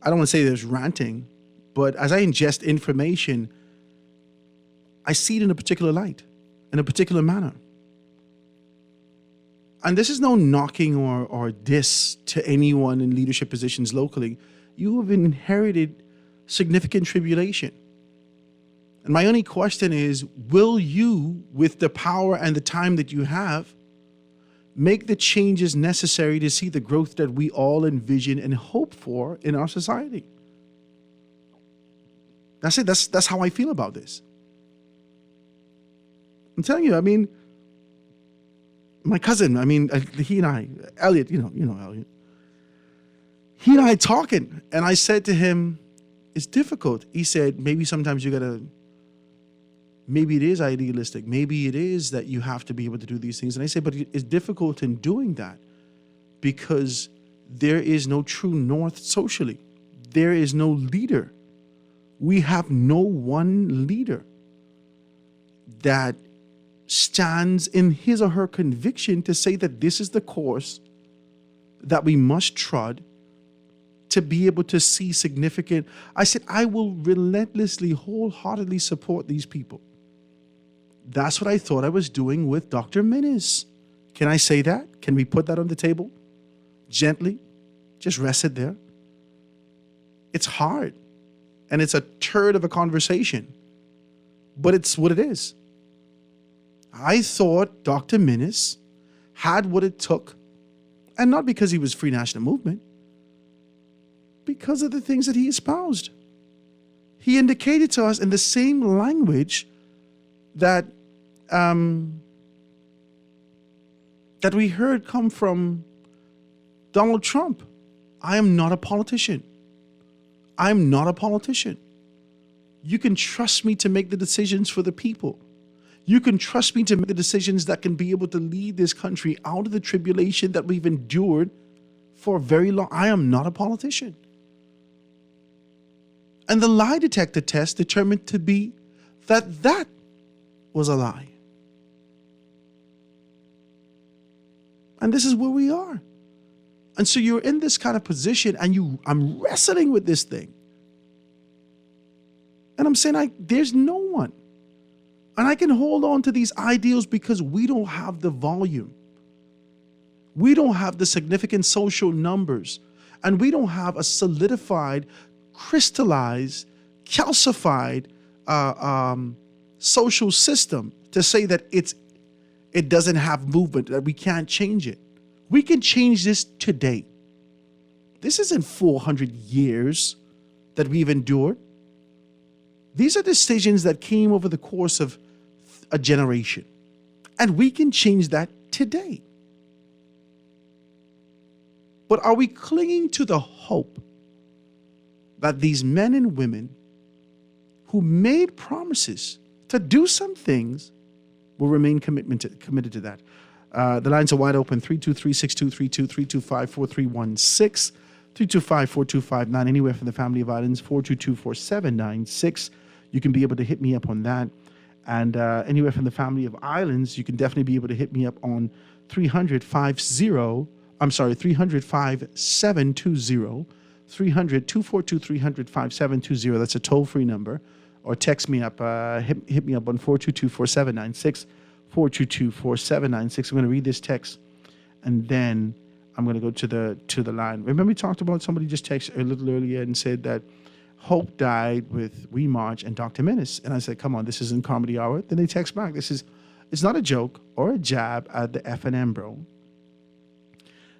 want to say there's ranting, but as I ingest information, I see it in a particular light, in a particular manner. And this is no knocking or diss to anyone in leadership positions locally. You have inherited significant tribulation. And my only question is, will you, with the power and the time that you have, make the changes necessary to see the growth that we all envision and hope for in our society? That's it. That's how I feel about this. I'm telling you, I mean, my cousin, he and I, Elliot, you know Elliot. He and I talking, and I said to him, it's difficult. He said, maybe sometimes maybe it is idealistic. Maybe it is that you have to be able to do these things. And I say, but it's difficult in doing that because there is no true north socially. There is no leader. We have no one leader that stands in his or her conviction to say that this is the course that we must trod to be able to see significant. I said, I will relentlessly, wholeheartedly support these people. That's what I thought I was doing with Dr. Minnis. Can I say that? Can we put that on the table? Gently. Just rest it there. It's hard. And it's a turd of a conversation. but it's what it is. I thought Dr. Minnis had what it took, and not because he was Free National Movement, because of the things that he espoused. He indicated to us in the same language that that we heard come from Donald Trump. I am not a politician. I'm not a politician. You can trust me to make the decisions for the people. You can trust me to make the decisions that can be able to lead this country out of the tribulation that we've endured for very long. I am not a politician. And the lie detector test determined to be that was a lie. And this is where we are. And so you're in this kind of position and I'm wrestling with this thing. And I'm saying, there's no one. And I can hold on to these ideals because we don't have the volume. We don't have the significant social numbers. And we don't have a solidified, crystallized, calcified social system to say that it doesn't have movement, that we can't change it. We can change this today. This isn't 400 years that we've endured. These are decisions that came over the course of a generation. And we can change that today. But are we clinging to the hope that these men and women who made promises to do some things will remain committed to that? The lines are wide open, 323-6232, 325-4316, 325-4259, anywhere from the family of islands, 422-4796. You can be able to hit me up on that. And anywhere from the family of islands, you can definitely be able to hit me up on 300-5720, 300-242-300-5720. That's a toll-free number. Or text me up, hit me up on 422-4796, 422-4796. I'm going to read this text, and then I'm going to go to the line. Remember we talked about somebody just texted a little earlier and said that Hope died with We March and Dr. Minnis. And I said, come on, this isn't comedy hour. Then they text back. It's not a joke or a jab at the F&M, bro.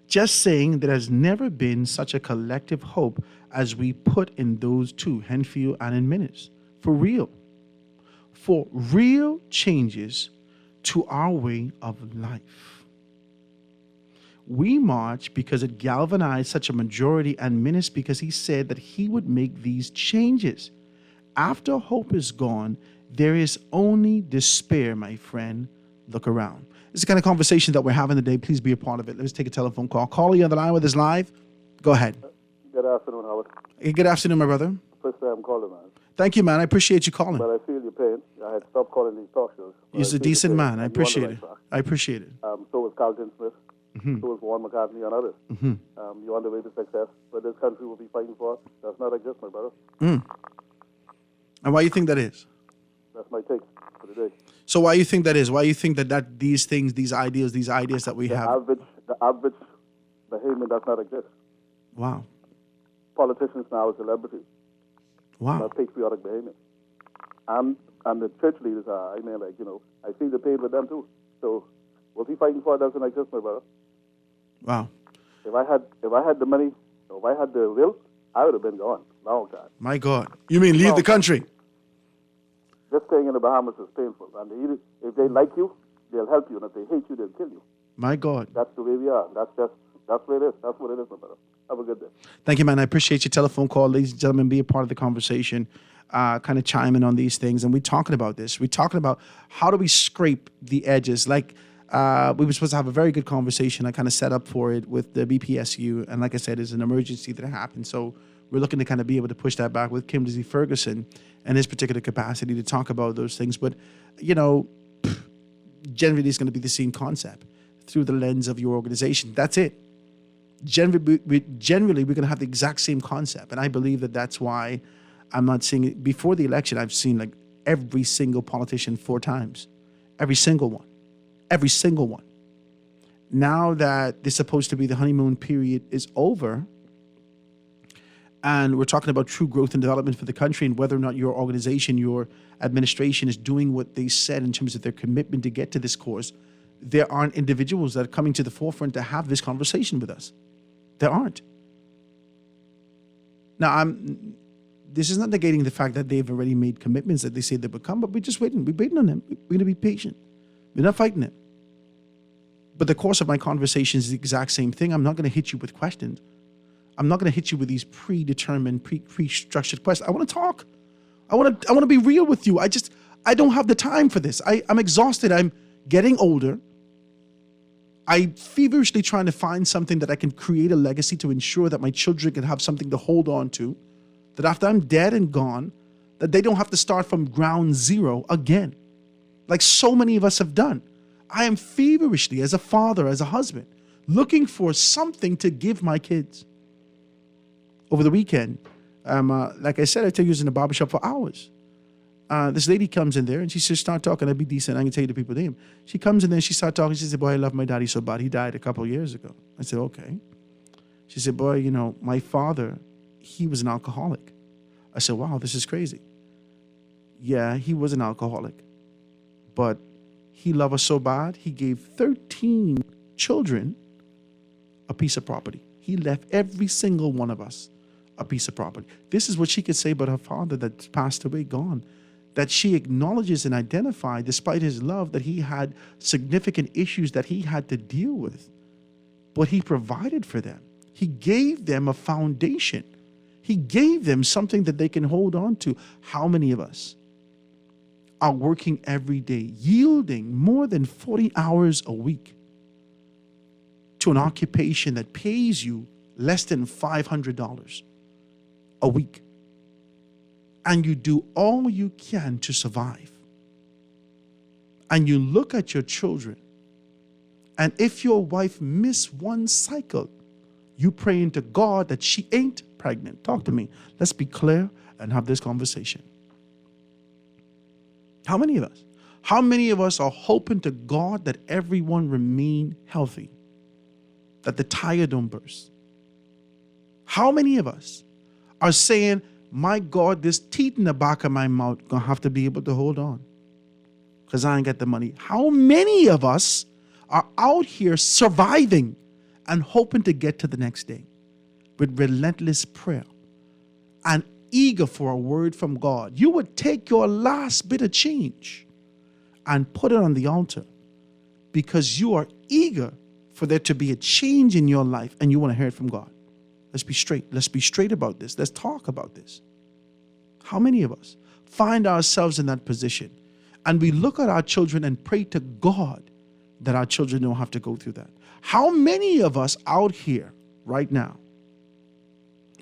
Just saying there has never been such a collective hope as we put in those two, Henfield and in Minnis. For real. For real changes to our way of life. We march because it galvanized such a majority, and Minnis because he said that he would make these changes. After hope is gone, there is only despair, my friend. Look around. This is the kind of conversation that we're having today. Please be a part of it. Let's take a telephone call. Caller, you on the line with us live. Go ahead. Good afternoon, Howard. Hey, good afternoon, my brother. First time calling, man. Thank you, man. I appreciate you calling. But I feel your pain. I had stopped calling these talk shows. You're a decent man. I appreciate it. I appreciate it. So was Carlton Smith. Mm-hmm. So was Warren McCartney and others. Mm-hmm. You're on the way to success. But this country will be fighting for. Does not exist, my brother. Mm. And why do you think that is? That's my take for the day. So why do you think that is? Why do you think that these things, these ideas that we have? The average behavior does not exist. Wow. Politicians now are celebrities. Wow. Not patriotic behavior. And the church leaders are, I see the pain with them too. So what we fighting for doesn't exist, my brother. Wow. If I had the money, if I had the will, I would have been gone long time. My God. You mean leave the country? Just staying in the Bahamas is painful. And if they like you, they'll help you. And if they hate you, they'll kill you. My God. That's the way we are. That's what it is. That's what it is, my brother. Have a good day. Thank you, man. I appreciate your telephone call. Ladies and gentlemen, be a part of the conversation. Kind of chime in on these things. And we're talking about this. We're talking about how do we scrape the edges. Like we were supposed to have a very good conversation. I kind of set up for it with the BPSU. And like I said, it's an emergency that happened. So we're looking to kind of be able to push that back with Kim Dizzy Ferguson and his particular capacity to talk about those things. But, generally it's going to be the same concept through the lens of your organization. That's it. Generally, we're going to have the exact same concept. And I believe that that's why I'm not seeing it. Before the election, I've seen like every single politician 4 times. Every single one. Every single one. Now that this supposed to be the honeymoon period is over, And we're talking about true growth and development for the country and whether or not your organization, your administration is doing what they said in terms of their commitment to get to this course. There aren't individuals that are coming to the forefront to have this conversation with us. There aren't. Now, this is not negating the fact that they've already made commitments that they say they will come, but we're just waiting. We're waiting on them. We're going to be patient. We're not fighting them. But the course of my conversation is the exact same thing. I'm not going to hit you with questions. I'm not going to hit you with these predetermined, pre-structured questions. I want to talk. I want to be real with you. I don't have the time for this. I'm exhausted. I'm getting older. I'm feverishly trying to find something that I can create a legacy to ensure that my children can have something to hold on to, that after I'm dead and gone, that they don't have to start from ground zero again, like so many of us have done. I am feverishly, as a father, as a husband, looking for something to give my kids. Over the weekend, like I said, I tell you, I was in the barbershop for hours. This lady comes in there and she says, start talking. I'll be decent. I can tell you the people's name. She comes in there and she starts talking. She said, boy, I love my daddy so bad. He died a couple of years ago. I said, okay. She said, boy, you know, my father, he was an alcoholic. I said, wow, this is crazy. Yeah, he was an alcoholic. But he loved us so bad, he gave 13 children a piece of property. He left every single one of us a piece of property. This is what she could say about her father that passed away, gone. That she acknowledges and identifies, despite his love, that he had significant issues that he had to deal with. But he provided for them. He gave them a foundation. He gave them something that they can hold on to. How many of us are working every day, yielding more than 40 hours a week to an occupation that pays you less than $500 a week, and you do all you can to survive, and you look at your children, and if your wife miss one cycle, you pray into God that she ain't pregnant? Talk to me. Let's be clear and have this conversation. How many of us? How many of us are hoping to God that everyone remain healthy, that the tire don't burst? How many of us are saying, my God, this teeth in the back of my mouth gonna have to be able to hold on because I ain't got the money? How many of us are out here surviving and hoping to get to the next day with relentless prayer and eager for a word from God? You would take your last bit of change and put it on the altar because you are eager for there to be a change in your life and you want to hear it from God. Let's be straight. Let's be straight about this. Let's talk about this. How many of us find ourselves in that position and we look at our children and pray to God that our children don't have to go through that? How many of us out here right now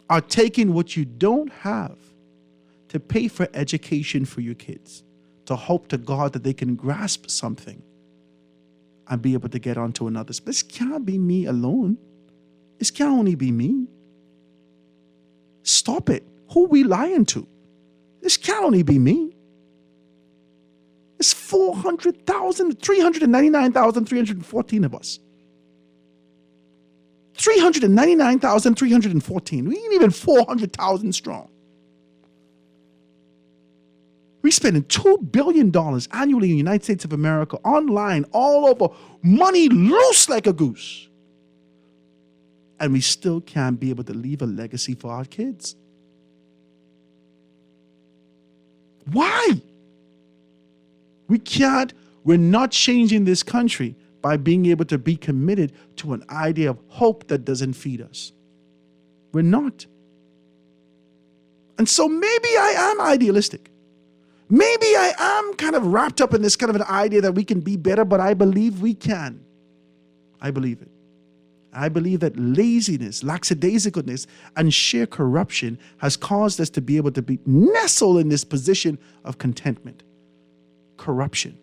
are taking what you don't have to pay for education for your kids, to hope to God that they can grasp something and be able to get onto another? This can't be me alone. This can't only be me. Stop it. Who we lying to? This can't only be me. It's 399,314 of us. 399,314. We ain't even 400,000 strong. We're spending $2 billion annually in the United States of America, online, all over, money loose like a goose. And we still can't be able to leave a legacy for our kids. Why? We can't. We're not changing this country by being able to be committed to an idea of hope that doesn't feed us. We're not. And so maybe I am idealistic. Maybe I am kind of wrapped up in this kind of an idea that we can be better, but I believe we can. I believe it. I believe that laziness, lackadaisicalness, and sheer corruption has caused us to be able to be nestled in this position of contentment. Corruption.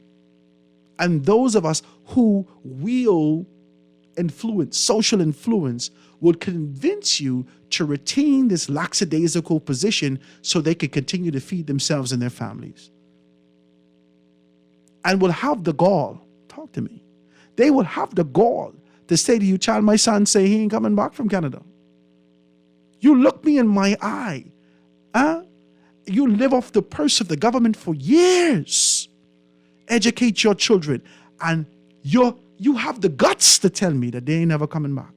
And those of us who wield influence, social influence, would convince you to retain this lackadaisical position so they could continue to feed themselves and their families. And will have the gall, talk to me, they will have the gall to say to you, child, my son say he ain't coming back from Canada. You look me in my eye. You live off the purse of the government for years. Educate your children. And you have the guts to tell me that they ain't never coming back.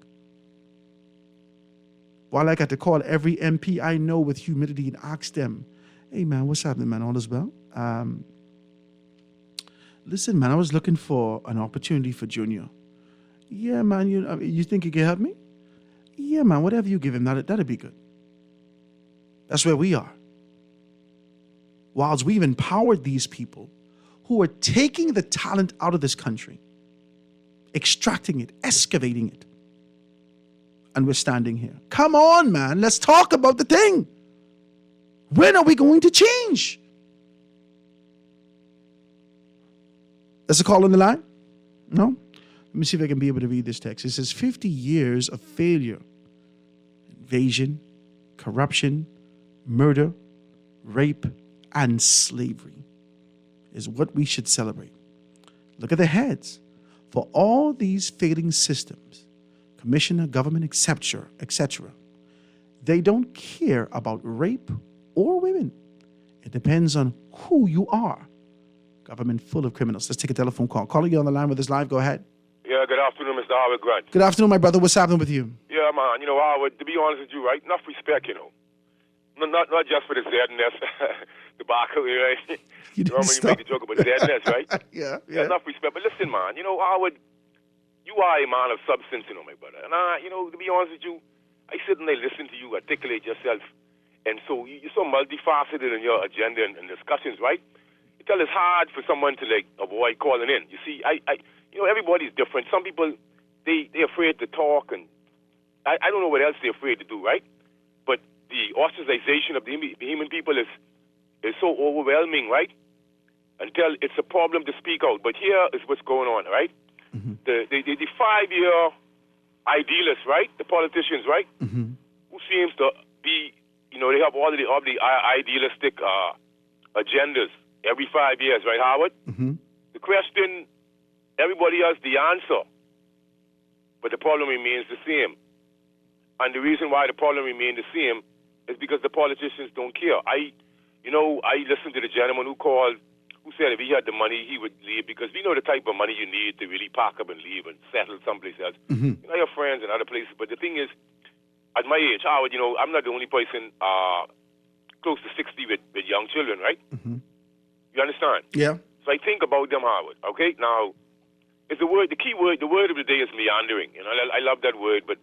While I got to call every MP I know with humility and ask them, hey man, what's happening, man? All is well? Listen, man, I was looking for an opportunity for Junior. Yeah, man, you think you can help me? Yeah, man, whatever you give him, that'd be good. That's where we are. Whilst we've empowered these people who are taking the talent out of this country, extracting it, excavating it, and we're standing here. Come on, man, let's talk about the thing. When are we going to change? There's a call on the line? No? Let me see if I can be able to read this text. It says 50 years of failure, invasion, corruption, murder, rape, and slavery is what we should celebrate. Look at the heads. For all these failing systems, commissioner, government, etc., they don't care about rape or women. It depends on who you are. Government full of criminals. Let's take a telephone call. Calling you on the line with us live. Go ahead. Yeah, good afternoon, Mr. Howard Grant. Good afternoon, my brother. What's happening with you? Yeah, man. You know, Howard, to be honest with you, right? Enough respect, you know. Not just for the ZNS debacle, right? You know when you make the joke about ZNS, right? Yeah. Enough respect. But listen, man, you know, Howard, you are a man of substance, you know, my brother. And, you know, to be honest with you, I sit and I listen to you articulate yourself. And so you're so multifaceted in your agenda and discussions, right? You tell it's hard for someone to, like, avoid calling in. You see, you know, everybody's different. Some people, they're afraid to talk, and I don't know what else they're afraid to do, right? But the ostracization of the human people is so overwhelming, right? Until it's a problem to speak out. But here is what's going on, right? Mm-hmm. The 5-year idealists, right? The politicians, right? Mm-hmm. Who seems to be, you know, they have all the idealistic agendas every 5 years, right, Howard? Mm-hmm. The question, everybody has the answer, but the problem remains the same. And the reason why the problem remains the same is because the politicians don't care. I listened to the gentleman who called, who said if he had the money, he would leave, because we know the type of money you need to really pack up and leave and settle someplace else. Mm-hmm. You know, your friends and other places. But the thing is, at my age, Howard, you know, I'm not the only person close to 60 with young children, right? Mm-hmm. You understand? Yeah. So I think about them, Howard, okay? Now, the word of the day is meandering. You know, I love that word, but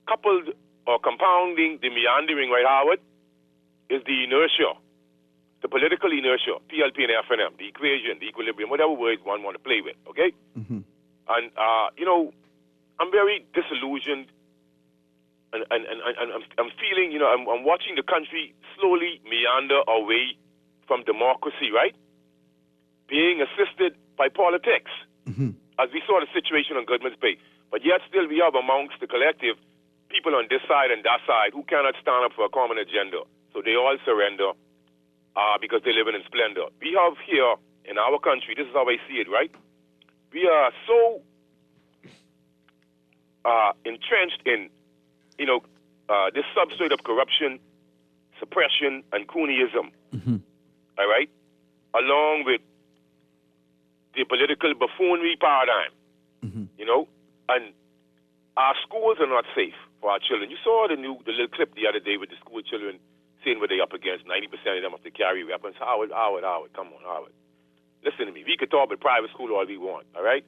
coupled or compounding the meandering, right, Howard, is the inertia, the political inertia, PLP and FNM, the equation, the equilibrium, whatever words one want to play with, okay? Mm-hmm. And, you know, I'm very disillusioned, and I'm feeling, you know, I'm watching the country slowly meander away from democracy, right? Being assisted by politics, mm-hmm. as we saw the situation on Goodman's Bay. But yet still we have amongst the collective people on this side and that side who cannot stand up for a common agenda. So they all surrender because they live in splendor. We have here in our country, this is how I see it, right? We are so entrenched in, you know, this substrate of corruption, suppression, and cronyism, mm-hmm. all right, along with the political buffoonery paradigm, mm-hmm. you know, and our schools are not safe for our children. You saw the little clip the other day with the school children saying what they're up against. 90% of them have to carry weapons. Howard, come on, Howard. Listen to me. We could talk about private school all we want, all right?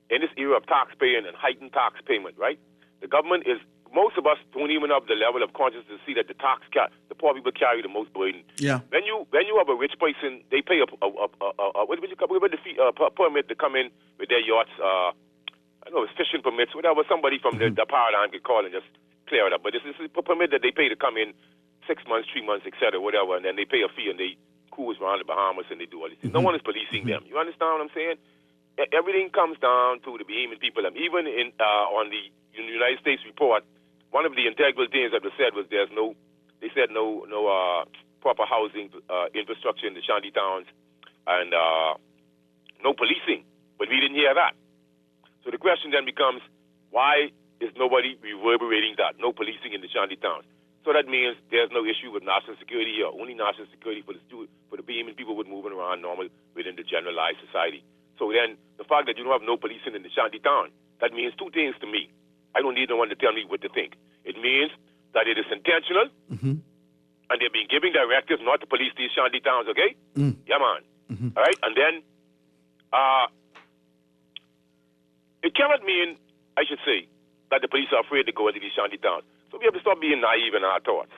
In this era of taxpaying and heightened tax payment, right? The government is, most of us don't even have the level of consciousness to see that the poor people carry the most burden. Yeah. When you have a rich person, they pay a permit to come in with their yachts. I don't know, it's fishing permits, whatever. Somebody from the paradigm could call and just clear it up. But this is a permit that they pay to come in 6 months, 3 months, etc., whatever, and then they pay a fee and they cruise around the Bahamas and they do all these things. No one is policing them. You understand what I'm saying? Everything comes down to the Bahamian people. And even on the United States report, one of the integral things that was said was no proper housing infrastructure in the shanty towns and no policing. But we didn't hear that. So the question then becomes, why is nobody reverberating that? No policing in the shanty towns. So that means there's no issue with national security here. Only national security for the Bahamian people would moving around normal within the generalized society. So then the fact that you don't have no policing in the shanty town, that means two things to me. I don't need no one to tell me what to think. It means that it is intentional, and they've been giving directives not to police these shanty towns, okay? Yeah, man. All right? And then it cannot mean, I should say, that the police are afraid to go into these shanty towns. So we have to stop being naive in our thoughts.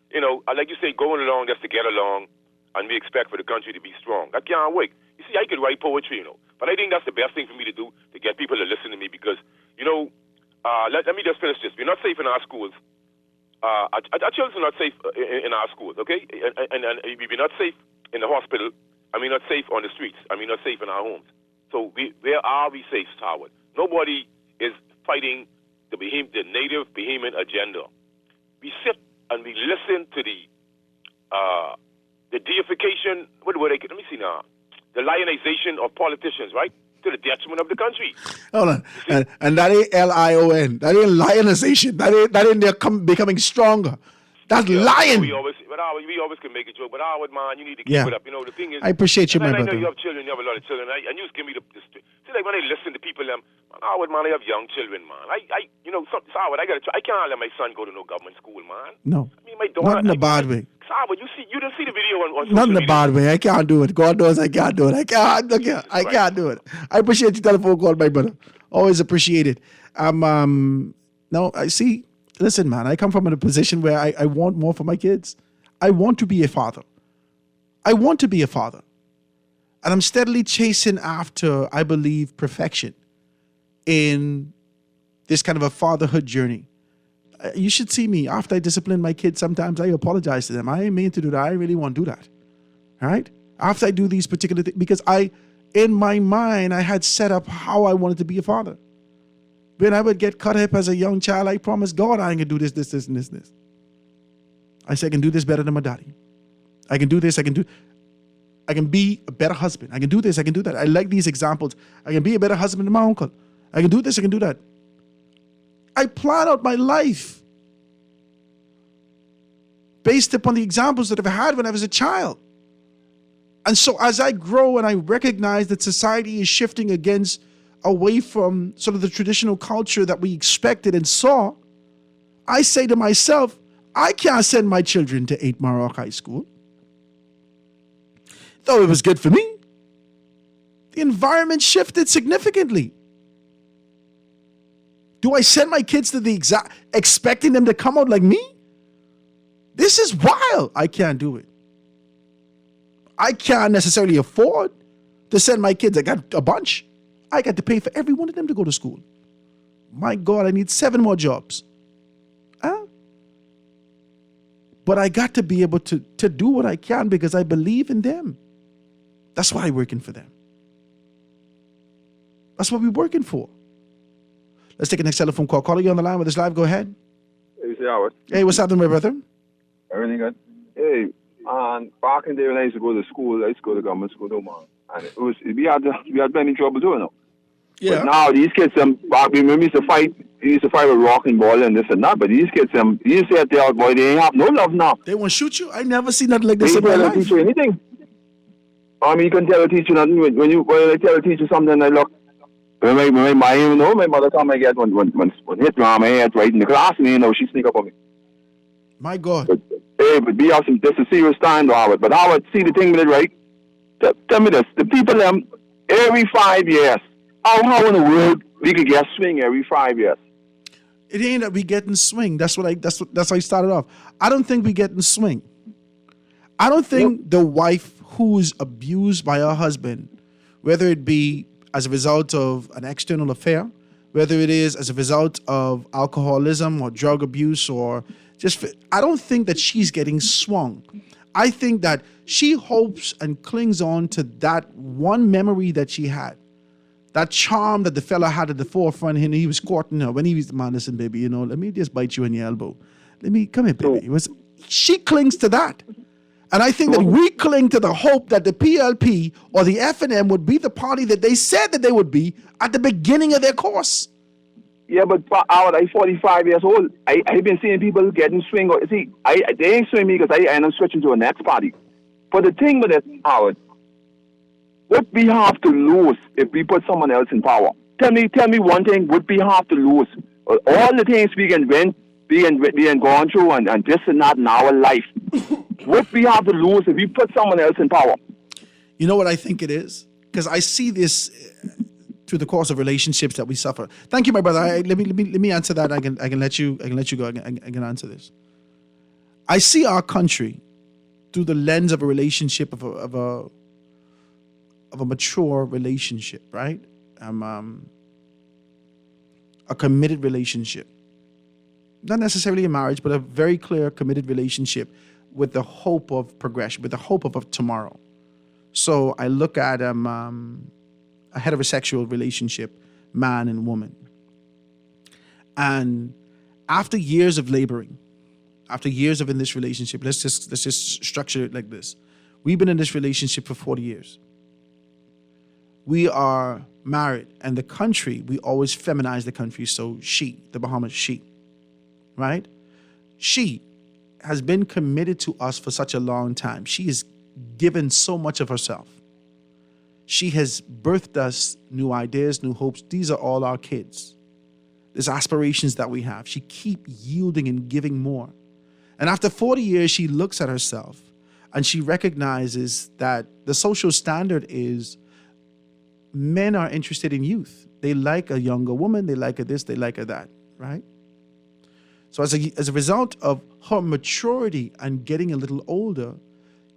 You know, like you say, going along just to get along, and we expect for the country to be strong. That can't work. You see, I could write poetry, you know, but I think that's the best thing for me to do to get people to listen to me because, you know, let me just finish this. We're not safe in our schools. Our children are not safe in our schools, okay? And we're not safe in the hospital. I mean, not safe on the streets. I mean, not safe in our homes. So where are we safe, Howard? Nobody is fighting the native Bahamian agenda. We sit and we listen to the deification, let me see now, the lionization of politicians, right? To the detriment of the country. Hold on. And that ain't Lion. That ain't lionization. That ain't they're becoming stronger. That's lion. We always can make a joke, but man, you need to keep it up. You know, the thing is, I appreciate you, my brother. I know you have children, you have a lot of children, and you just give me the see, like when I listen to people, man, I have young children, man. You know, I can't let my son go to no government school, man. No. I mean, my daughter. Not in a bad way. You didn't see the video on social Not in a media. bad way. I can't do it. God knows I can't do it. I can't do it. I appreciate your telephone call, my brother. Always appreciate it. No, I see. Listen, man, I come from a position where I want more for my kids. I want to be a father. I want to be a father. And I'm steadily chasing after, I believe, perfection in this kind of a fatherhood journey. You should see me. After I discipline my kids, sometimes I apologize to them. I ain't mean to do that. I really want to do that. All right? After I do these particular things, because in my mind, I had set up how I wanted to be a father. When I would get cut up as a young child, I promised God I can do this, and this. I said I can do this better than my daddy. I can do this, I can be a better husband. I can do this, I can do that. I like these examples. I can be a better husband than my uncle. I can do this, I can do that. I plan out my life based upon the examples that I've had when I was a child. And so as I grow and I recognize that society is shifting away from sort of the traditional culture that we expected and saw, I say to myself, I can't send my children to 8 Mile Rock High School. Though it was good for me, the environment shifted significantly. Do I send my kids to expecting them to come out like me? This is wild. I can't do it. I can't necessarily afford to send my kids. I got a bunch. I got to pay for every one of them to go to school. My God, I need 7 more jobs. But I got to be able to do what I can because I believe in them. That's why I'm working for them. That's what we're working for. Let's take the next telephone call. Caller, you on the line with us live. Go ahead. Hey, Howard. Hey, what's happening, my brother? Everything good? Hey, back in the day when I used to go to school, I used to go to government school, too, man. And we had plenty trouble doing it. Yeah. But now these kids, back when we used to fight with rocking ball and this and that, but these kids, you say they out, boy, they ain't have no love now. They won't shoot you? I never seen nothing like this in my life. They teach you anything. I mean, you can tell a teacher nothing. When I tell a teacher something, I look. When my mother come, I get one hit me on my head right in the class, and she sneak up on me. My God. But be awesome. This is a serious time, Howard. But Howard, see the thing with it, right? Tell me this: the people every 5 years. How in the world we could get swing every 5 years? It ain't that we getting swing. That's how I started off. I don't think we getting swing. I don't think the wife who's abused by her husband, whether it be as a result of an external affair, whether it is as a result of alcoholism or drug abuse or I don't think that she's getting swung. I think that she hopes and clings on to that one memory that she had. That charm that the fella had at the forefront, and he was courting her when he was, man, listen, baby, let me just bite you on your elbow. Come here, baby. She clings to that. And I think that we cling to the hope that the PLP or the FNM would be the party that they said that they would be at the beginning of their course. Yeah, but Howard, I'm 45 years old. I've been seeing people getting swing. See, they ain't swing me because I end up switching to a next party. But the thing with it, Howard, what we have to lose if we put someone else in power? Tell me one thing. What we have to lose? All the things we can win, we can gone through, and this and that in our life. What we have to lose if we put someone else in power? You know what I think it is? Because I see this through the course of relationships that we suffer. Thank you, my brother. Let me answer that. I can let you go. I can answer this. I see our country through the lens of a relationship of a mature relationship, right? A committed relationship. Not necessarily a marriage, but a very clear committed relationship with the hope of progression, with the hope of tomorrow. So I look at a heterosexual relationship, man and woman. And after years of laboring, after years of in this relationship, let's just structure it like this. We've been in this relationship for 40 years. We are married, and the country, we always feminize the country, so she, the Bahamas, she, right? She has been committed to us for such a long time. She has given so much of herself. She has birthed us new ideas, new hopes. These are all our kids. There's aspirations that we have. She keeps yielding and giving more. And after 40 years, she looks at herself and she recognizes that the social standard is men are interested in youth. They like a younger woman. They like a this, they like a that, right? So as a result of her maturity and getting a little older,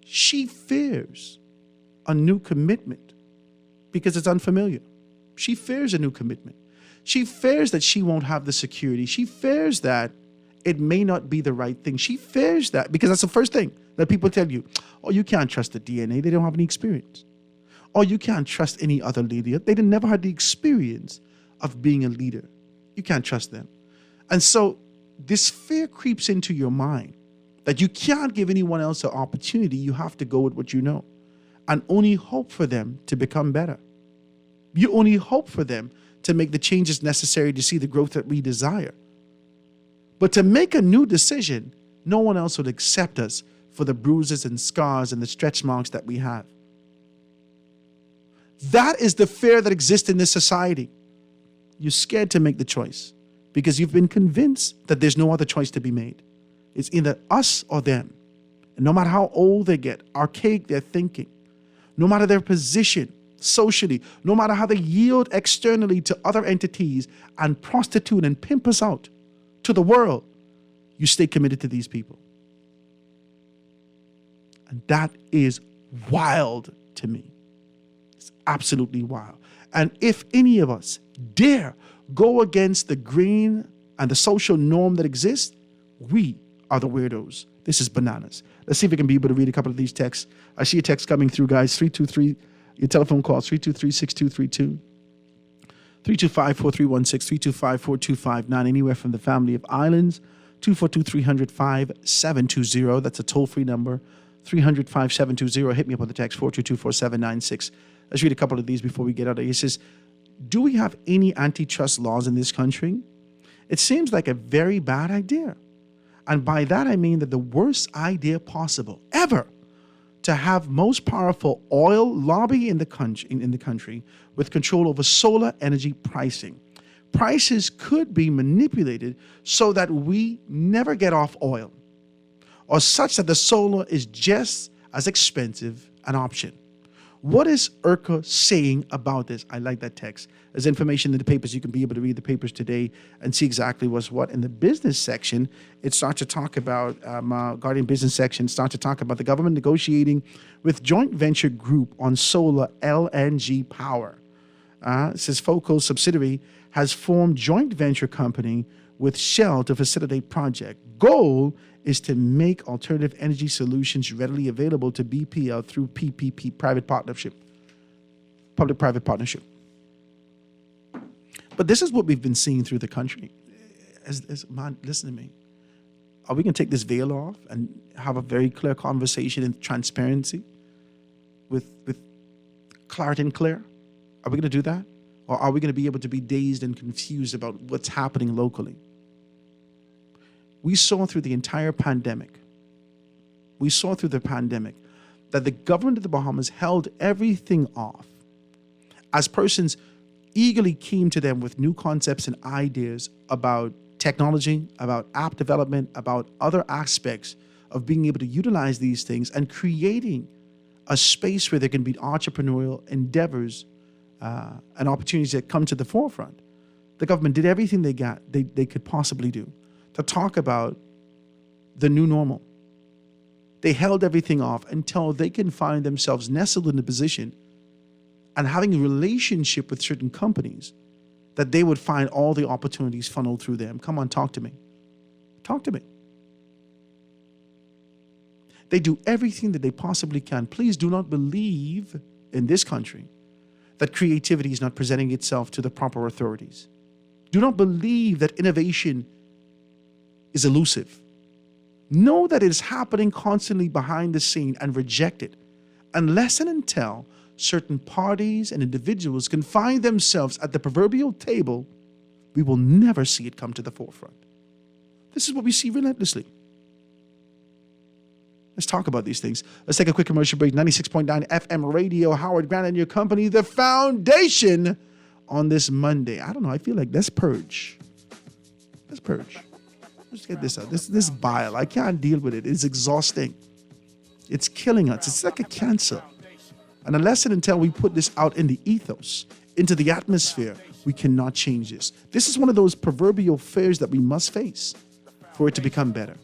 she fears a new commitment because it's unfamiliar. She fears a new commitment. She fears that she won't have the security. She fears that it may not be the right thing. She fears that because that's the first thing that people tell you. Oh, you can't trust the DNA. They don't have any experience. Or you can't trust any other leader. They never had the experience of being a leader. You can't trust them. And so this fear creeps into your mind that you can't give anyone else an opportunity. You have to go with what you know and only hope for them to become better. You only hope for them to make the changes necessary to see the growth that we desire. But to make a new decision, no one else would accept us for the bruises and scars and the stretch marks that we have. That is the fear that exists in this society. You're scared to make the choice because you've been convinced that there's no other choice to be made. It's either us or them. And no matter how old they get, archaic their thinking, no matter their position socially, no matter how they yield externally to other entities and prostitute and pimp us out to the world, you stay committed to these people. And that is wild to me. It's absolutely wild. And if any of us dare go against the grain and the social norm that exists, we are the weirdos. This is bananas. Let's see if we can be able to read a couple of these texts. I see a text coming through, guys. 323, your telephone calls, 323-6232. 325-4316, 325-4259, anywhere from the family of islands. 242-300-5720. That's a toll-free number. 300-5720. Hit me up on the text, 422-4796. Let's read a couple of these before we get out of here. It says, do we have any antitrust laws in this country? It seems like a very bad idea. And by that, I mean that the worst idea possible ever to have most powerful oil lobby in the country with control over solar energy pricing. Prices could be manipulated so that we never get off oil, or such that the solar is just as expensive an option. What is IRCA saying about this? I like that text. There's information in the papers. You can be able to read the papers today and see exactly what's what. In the business section, it starts to talk about, Guardian Business section starts to talk about the government negotiating with joint venture group on solar LNG power. It says FOCO subsidiary has formed joint venture company with Shell to facilitate project. Goal is to make alternative energy solutions readily available to BPL through PPP, private partnership, public-private partnership. But this is what we've been seeing through the country. Man, listen to me. Are we going to take this veil off and have a very clear conversation and transparency with clarity and clear? Are we going to do that? Or are we going to be able to be dazed and confused about what's happening locally? We saw through the entire pandemic, that the government of the Bahamas held everything off as persons eagerly came to them with new concepts and ideas about technology, about app development, about other aspects of being able to utilize these things and creating a space where there can be entrepreneurial endeavors and opportunities that come to the forefront. The government did everything they could possibly do to talk about the new normal. They held everything off until they can find themselves nestled in a position and having a relationship with certain companies that they would find all the opportunities funneled through them. Come on, talk to me. Talk to me. They do everything that they possibly can. Please do not believe in this country that creativity is not presenting itself to the proper authorities. Do not believe that innovation is elusive. Know that it is happening constantly behind the scene and reject it unless and until certain parties and individuals can find themselves at the proverbial table. We will never see it come to the forefront. This is what we see relentlessly. Let's talk about these things. Let's take a quick commercial break. 96.9 FM radio, Howard Grant and your company, The Foundation, on this Monday. I don't know. I feel like let's purge. Let's purge. Let's get this out. This bile, I can't deal with it. It's exhausting. It's killing us. It's like a cancer. And unless and until we put this out in the ethos, into the atmosphere, we cannot change this. This is one of those proverbial fears that we must face for it to become better.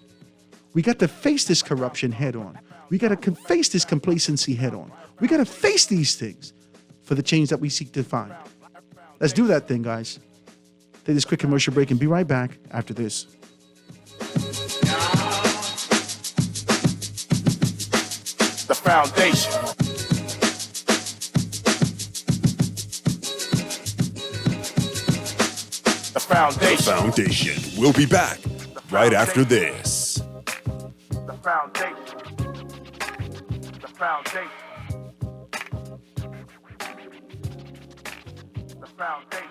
We got to face this corruption head on. We got to face this complacency head on. We got to face these things for the change that we seek to find. Let's do that thing, guys. Take this quick commercial break and be right back after this. The foundation. The foundation. We'll be back right after this. The foundation. The foundation. The foundation.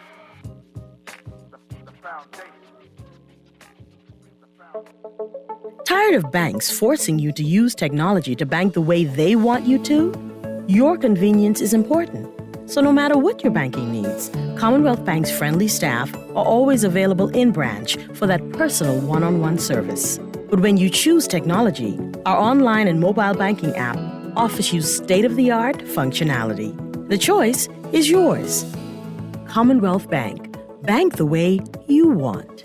The foundation. Tired of banks forcing you to use technology to bank the way they want you to? Your convenience is important. So no matter what your banking needs, Commonwealth Bank's friendly staff are always available in branch for that personal one-on-one service. But when you choose technology, our online and mobile banking app offers you state-of-the-art functionality. The choice is yours. Commonwealth Bank. Bank the way you want.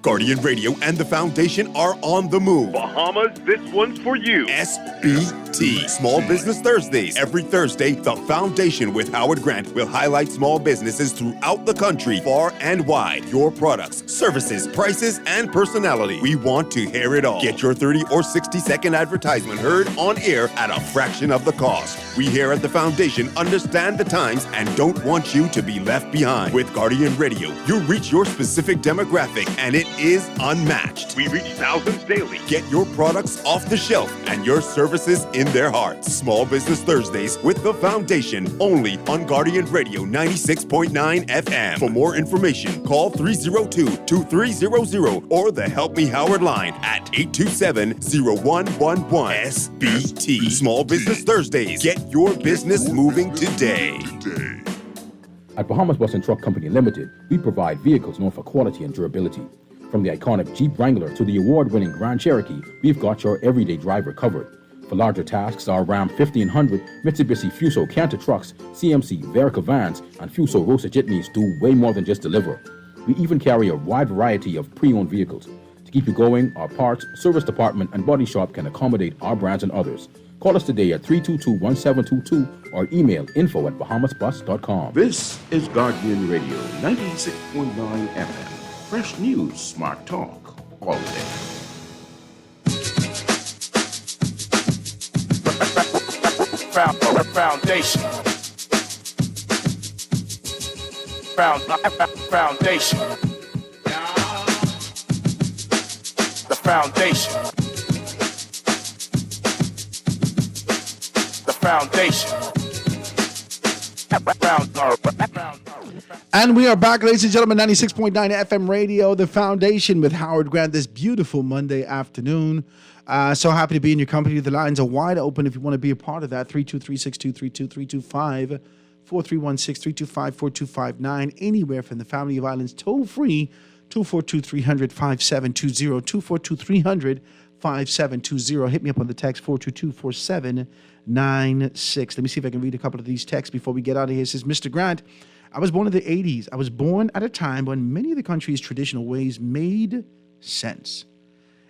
Guardian Radio and the Foundation are on the move. Bahamas, this one's for you. SBT, Small Business Thursdays. Every Thursday, the Foundation with Howard Grant will highlight small businesses throughout the country, far and wide. Your products, services, prices, and personality. We want to hear it all. Get your 30 or 60-second advertisement heard on air at a fraction of the cost. We here at the Foundation understand the times and don't want you to be left behind. With Guardian Radio, you reach your specific demographic and it is unmatched. We reach thousands daily. Get your products off the shelf and your services in their hearts. Small Business Thursdays with the Foundation, only on Guardian Radio 96.9 FM. For more information, call 302-2300 or the Help Me Howard line at 827-0111. SBT. Small Business Thursdays. Get your business moving today. At Bahamas Bus and Truck Company Limited, we provide vehicles known for quality and durability. From the iconic Jeep Wrangler to the award-winning Grand Cherokee, we've got your everyday driver covered. For larger tasks, our Ram 1500, Mitsubishi Fuso Canter trucks, CMC Verica vans, and Fuso Rosa jitneys do way more than just deliver. We even carry a wide variety of pre-owned vehicles. To keep you going, our parts, service department, and body shop can accommodate our brands and others. Call us today at 322-1722 or email info@bahamasbus.com. This is Guardian Radio 96.9 FM. Fresh news, smart talk, all day. Foundation. Foundation. The foundation. The foundation. And we are back, ladies and gentlemen, 96.9 FM radio, The Foundation with Howard Grant this beautiful Monday afternoon. So happy to be in your company. The lines are wide open if you want to be a part of that. 323-623-2325, 431-632-5429, anywhere from the family of islands, toll free, 242-300-5720, 242-300-5720. Hit me up on the text 422-4796. Let me see if I can read a couple of these texts before we get out of here. It says, Mr. Grant, I was born in the 80s. I was born at a time when many of the country's traditional ways made sense.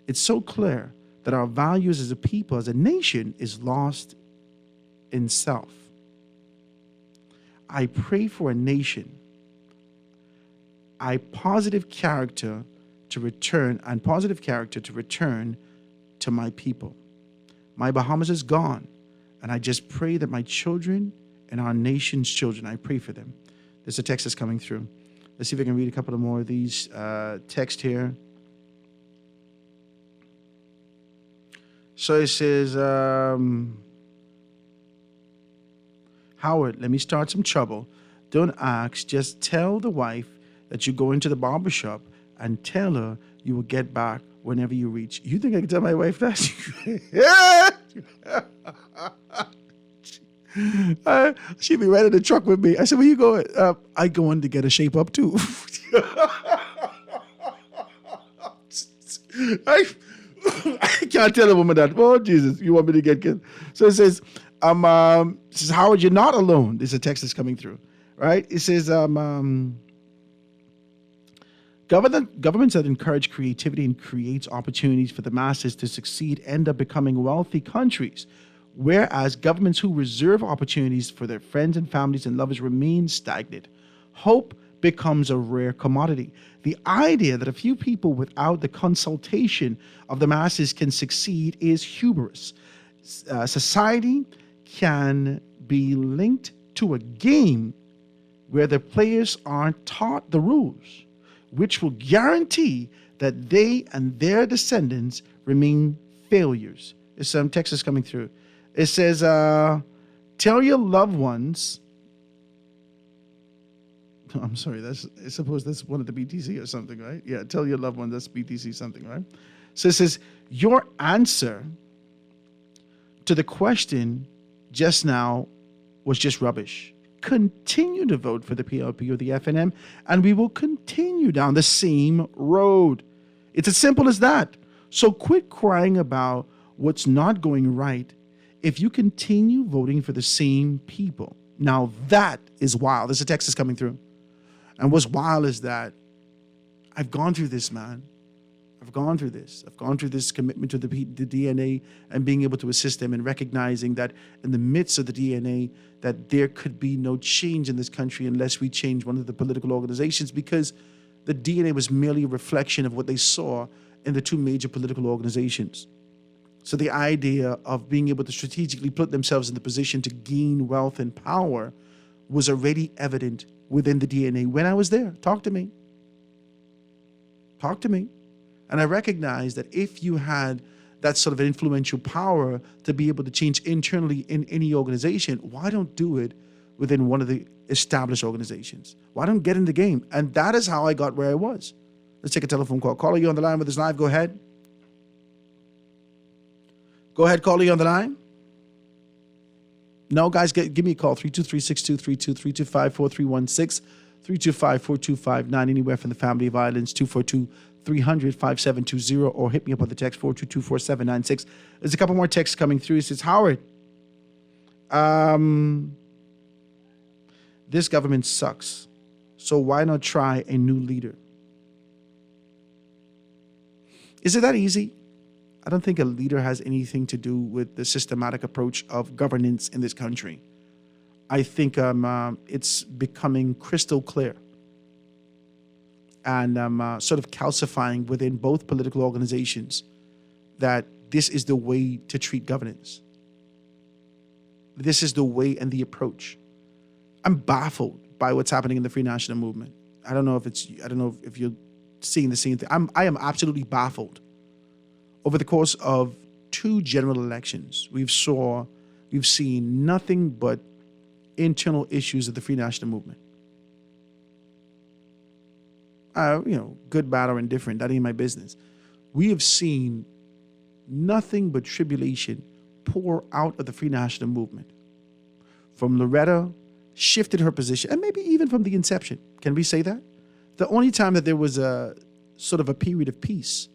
It's so clear that our values as a people, as a nation, is lost in self. I pray for a nation, positive character to return to my people. My Bahamas is gone, and I just pray that my children and our nation's children, I pray for them. There's a text that's coming through. Let's see if I can read a couple of more of these texts here. So it says, Howard, let me start some trouble. Don't ask, just tell the wife that you go into the barbershop and tell her you will get back whenever you reach. You think I can tell my wife that? She'd be right in the truck with me. I said, where you going? I going to get a shape up too. I can't tell a woman that. Oh, Jesus, you want me to get killed? So it says, Howard, you're not alone. There's a text that's coming through, right? It says, governments that encourage creativity and creates opportunities for the masses to succeed end up becoming wealthy countries, whereas governments who reserve opportunities for their friends and families and lovers remain stagnant. Hope becomes a rare commodity. The idea that a few people without the consultation of the masses can succeed is hubris. Society can be linked to a game where the players aren't taught the rules, which will guarantee that they and their descendants remain failures. There's some text is coming through. It says, tell your loved ones. I'm sorry, I suppose that's one of the BTC or something, right? Yeah, tell your loved ones that's BTC something, right? So it says, your answer to the question just now was just rubbish. Continue to vote for the PLP or the FNM, and we will continue down the same road. It's as simple as that. So quit crying about what's not going right if you continue voting for the same people. Now that is wild. There's a text that's coming through. And what's wild is that I've gone through this, man. I've gone through this. I've gone through this commitment to the DNA and being able to assist them and recognizing that in the midst of the DNA, that there could be no change in this country unless we change one of the political organizations, because the DNA was merely a reflection of what they saw in the two major political organizations. So the idea of being able to strategically put themselves in the position to gain wealth and power was already evident within the DNA when I was there. Talk to me. Talk to me. And I recognize that if you had that sort of influential power to be able to change internally in any organization, why don't do it within one of the established organizations? Why don't get in the game? And that is how I got where I was. Let's take a telephone call. Caller, you on the line with us live. Go ahead. Go ahead, caller, you on the line. No, guys, give me a call, 323-623-2325, 431-632-5429, anywhere from the family of islands, 242-300-5720, or hit me up on the text, 422-4796. There's a couple more texts coming through. It says, Howard, this government sucks, so why not try a new leader? Is it that easy? I don't think a leader has anything to do with the systematic approach of governance in this country. I think it's becoming crystal clear and sort of calcifying within both political organizations that this is the way to treat governance. This is the way and the approach. I'm baffled by what's happening in the Free National Movement. I don't know if you're seeing the same thing. I am absolutely baffled. Over the course of two general elections, we've seen nothing but internal issues of the Free National Movement. Good, bad, or indifferent, that ain't my business. We have seen nothing but tribulation pour out of the Free National Movement. From Loretta shifted her position, and maybe even from the inception. Can we say that? The only time that there was a sort of a period of peace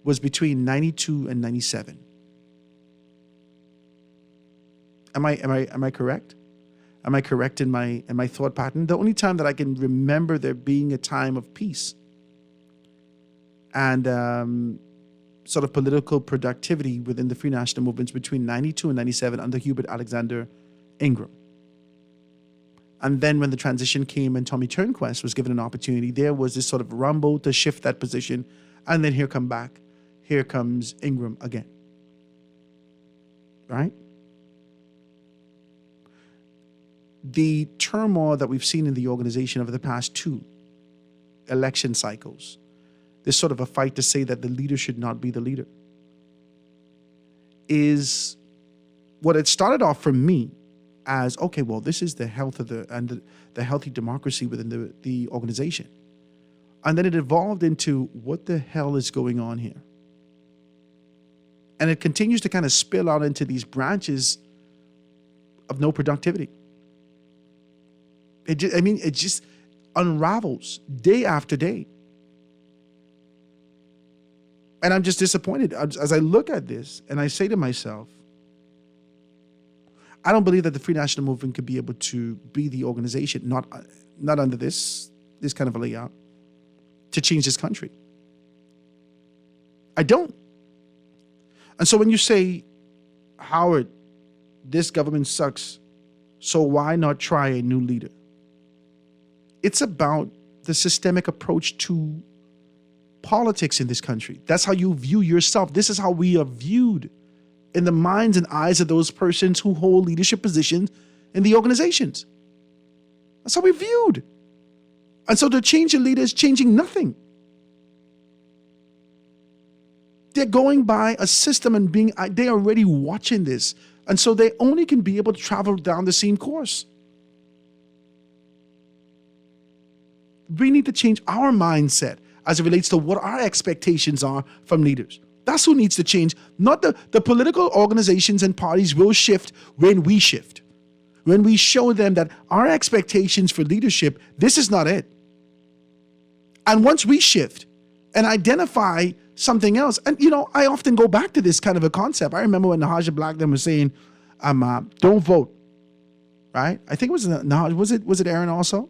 was between 92 and 97. Am I correct? Am I correct in my thought pattern? The only time that I can remember there being a time of peace and sort of political productivity within the Free National Movements between 92 and 97 under Hubert Alexander Ingram. And then when the transition came and Tommy Turnquest was given an opportunity, there was this sort of rumble to shift that position. And then here comes Ingram again. Right? The turmoil that we've seen in the organization over the past 2 election cycles, this sort of a fight to say that the leader should not be the leader, is what it started off for me as, okay, well, this is the health of the healthy democracy within the organization. And then it evolved into what the hell is going on here? And it continues to kind of spill out into these branches of no productivity. It just unravels day after day. And I'm just disappointed as I look at this and I say to myself, I don't believe that the Free National Movement could be able to be the organization, not under this kind of a layout, to change this country. I don't. And so when you say, Howard, this government sucks, so why not try a new leader? It's about the systemic approach to politics in this country. That's how you view yourself. This is how we are viewed in the minds and eyes of those persons who hold leadership positions in the organizations. That's how we're viewed. And so to change a leader is changing nothing. They're going by a system and they're already watching this. And so they only can be able to travel down the same course. We need to change our mindset as it relates to what our expectations are from leaders. That's who needs to change. Not the political organizations and parties will shift when we shift. When we show them that our expectations for leadership, this is not it. And once we shift and identify something else, and I often go back to this kind of a concept. I remember when Nahaja Blackden was saying, don't vote. Right? I think it was it Aaron also?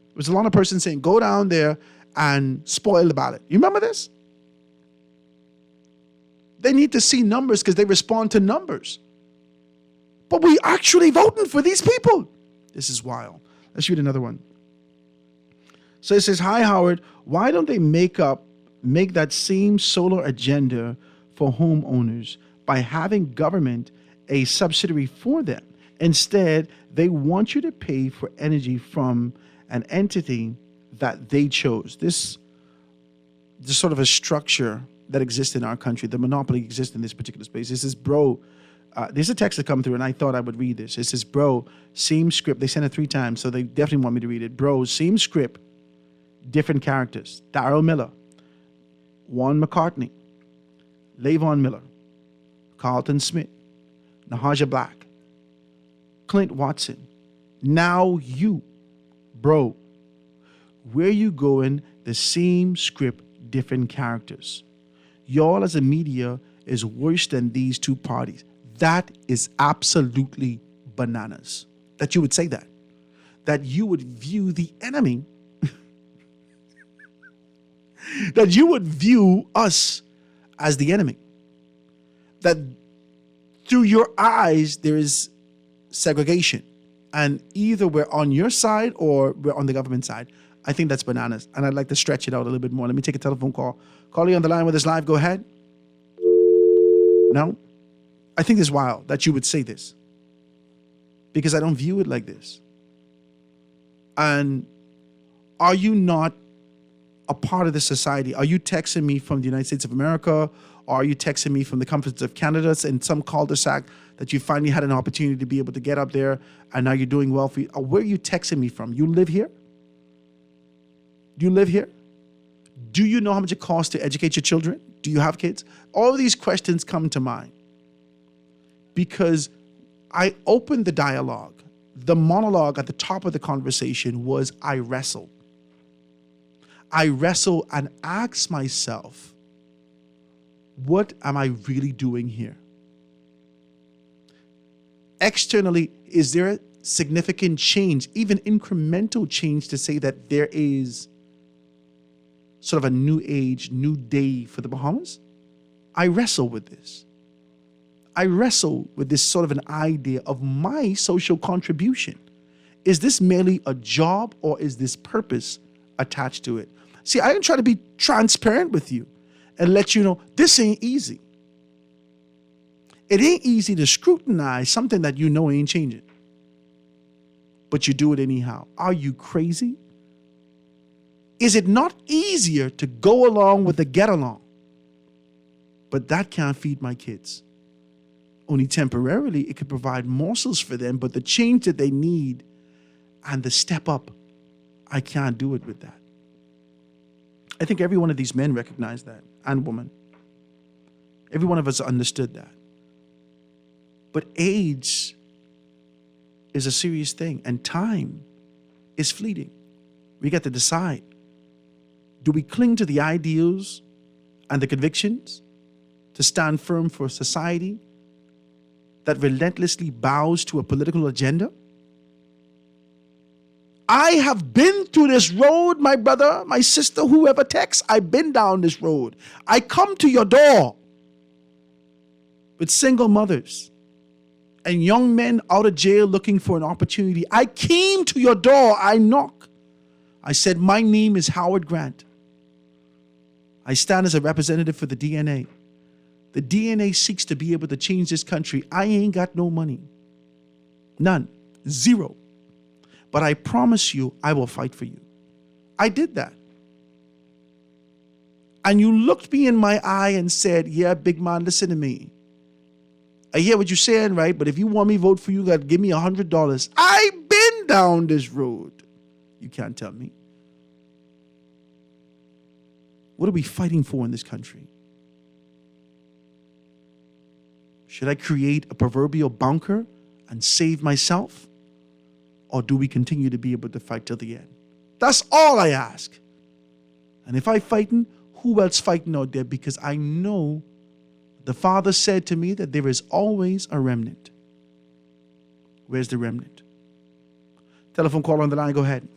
It was a lot of persons saying, go down there and spoil the ballot. You remember this? They need to see numbers because they respond to numbers. But we actually voting for these people. This is wild. Let's read another one. So it says, hi, Howard. Why don't they make that same solar agenda for homeowners by having government a subsidiary for them? Instead, they want you to pay for energy from an entity that they chose. This sort of a structure that exists in our country. The monopoly exists in this particular space. This is, bro, there's a text that come through, and I thought I would read this. It says, bro, same script. They sent it 3 times, so they definitely want me to read it. Bro, same script, different characters. Darrell Miller, Juan McCartney, Lavon Miller, Carlton Smith, Nahaja Black, Clint Watson. Now you, bro, where you going? The same script, different characters. Y'all as a media is worse than these 2 parties. That is absolutely bananas. That you would say that. That you would view the enemy. That you would view us as the enemy. That through your eyes there is segregation. And either we're on your side or we're on the government side. I think that's bananas. And I'd like to stretch it out a little bit more. Let me take a telephone call. Call you on the line with us live. Go ahead. No? I think it's wild that you would say this. Because I don't view it like this. And are you not a part of the society? Are you texting me from the United States of America, or are you texting me from the comforts of Canada in some cul-de-sac that you finally had an opportunity to be able to get up there and now you're doing well for you? Or where are you texting me from? You live here? Do you live here? Do you know how much it costs to educate your children? Do you have kids? All of these questions come to mind because I opened the dialogue. The monologue at the top of the conversation was I wrestle. I wrestle and ask myself, what am I really doing here? Externally, is there a significant change, even incremental change, to say that there is sort of a new age, new day for the Bahamas? I wrestle with this. I wrestle with this sort of an idea of my social contribution. Is this merely a job or is this purpose attached to it? See, I didn't try to be transparent with you and let you know this ain't easy. It ain't easy to scrutinize something that you know ain't changing. But you do it anyhow. Are you crazy? Is it not easier to go along with the get along? But that can't feed my kids. Only temporarily, it could provide morsels for them, but the change that they need and the step up, I can't do it with that. I think every one of these men recognized that, and women. Every one of us understood that. But age is a serious thing, and time is fleeting. We got to decide. Do we cling to the ideals and the convictions to stand firm for a society that relentlessly bows to a political agenda? I have been through this road, my brother, my sister, whoever texts. I've been down this road. I come to your door with single mothers and young men out of jail looking for an opportunity. I came to your door. I knock. I said, my name is Howard Grant. I stand as a representative for the DNA. The DNA seeks to be able to change this country. I ain't got no money. None. Zero. But I promise you, I will fight for you. I did that. And you looked me in my eye and said, yeah, big man, listen to me. I hear what you're saying, right? But if you want me to vote for you, you got to give me $100. I've been down this road. You can't tell me. What are we fighting for in this country? Should I create a proverbial bunker and save myself? Or do we continue to be able to fight till the end? That's all I ask. And if I'm fighting, who else fighting out there? Because I know the Father said to me that there is always a remnant. Where's the remnant? Telephone call on the line. Go ahead.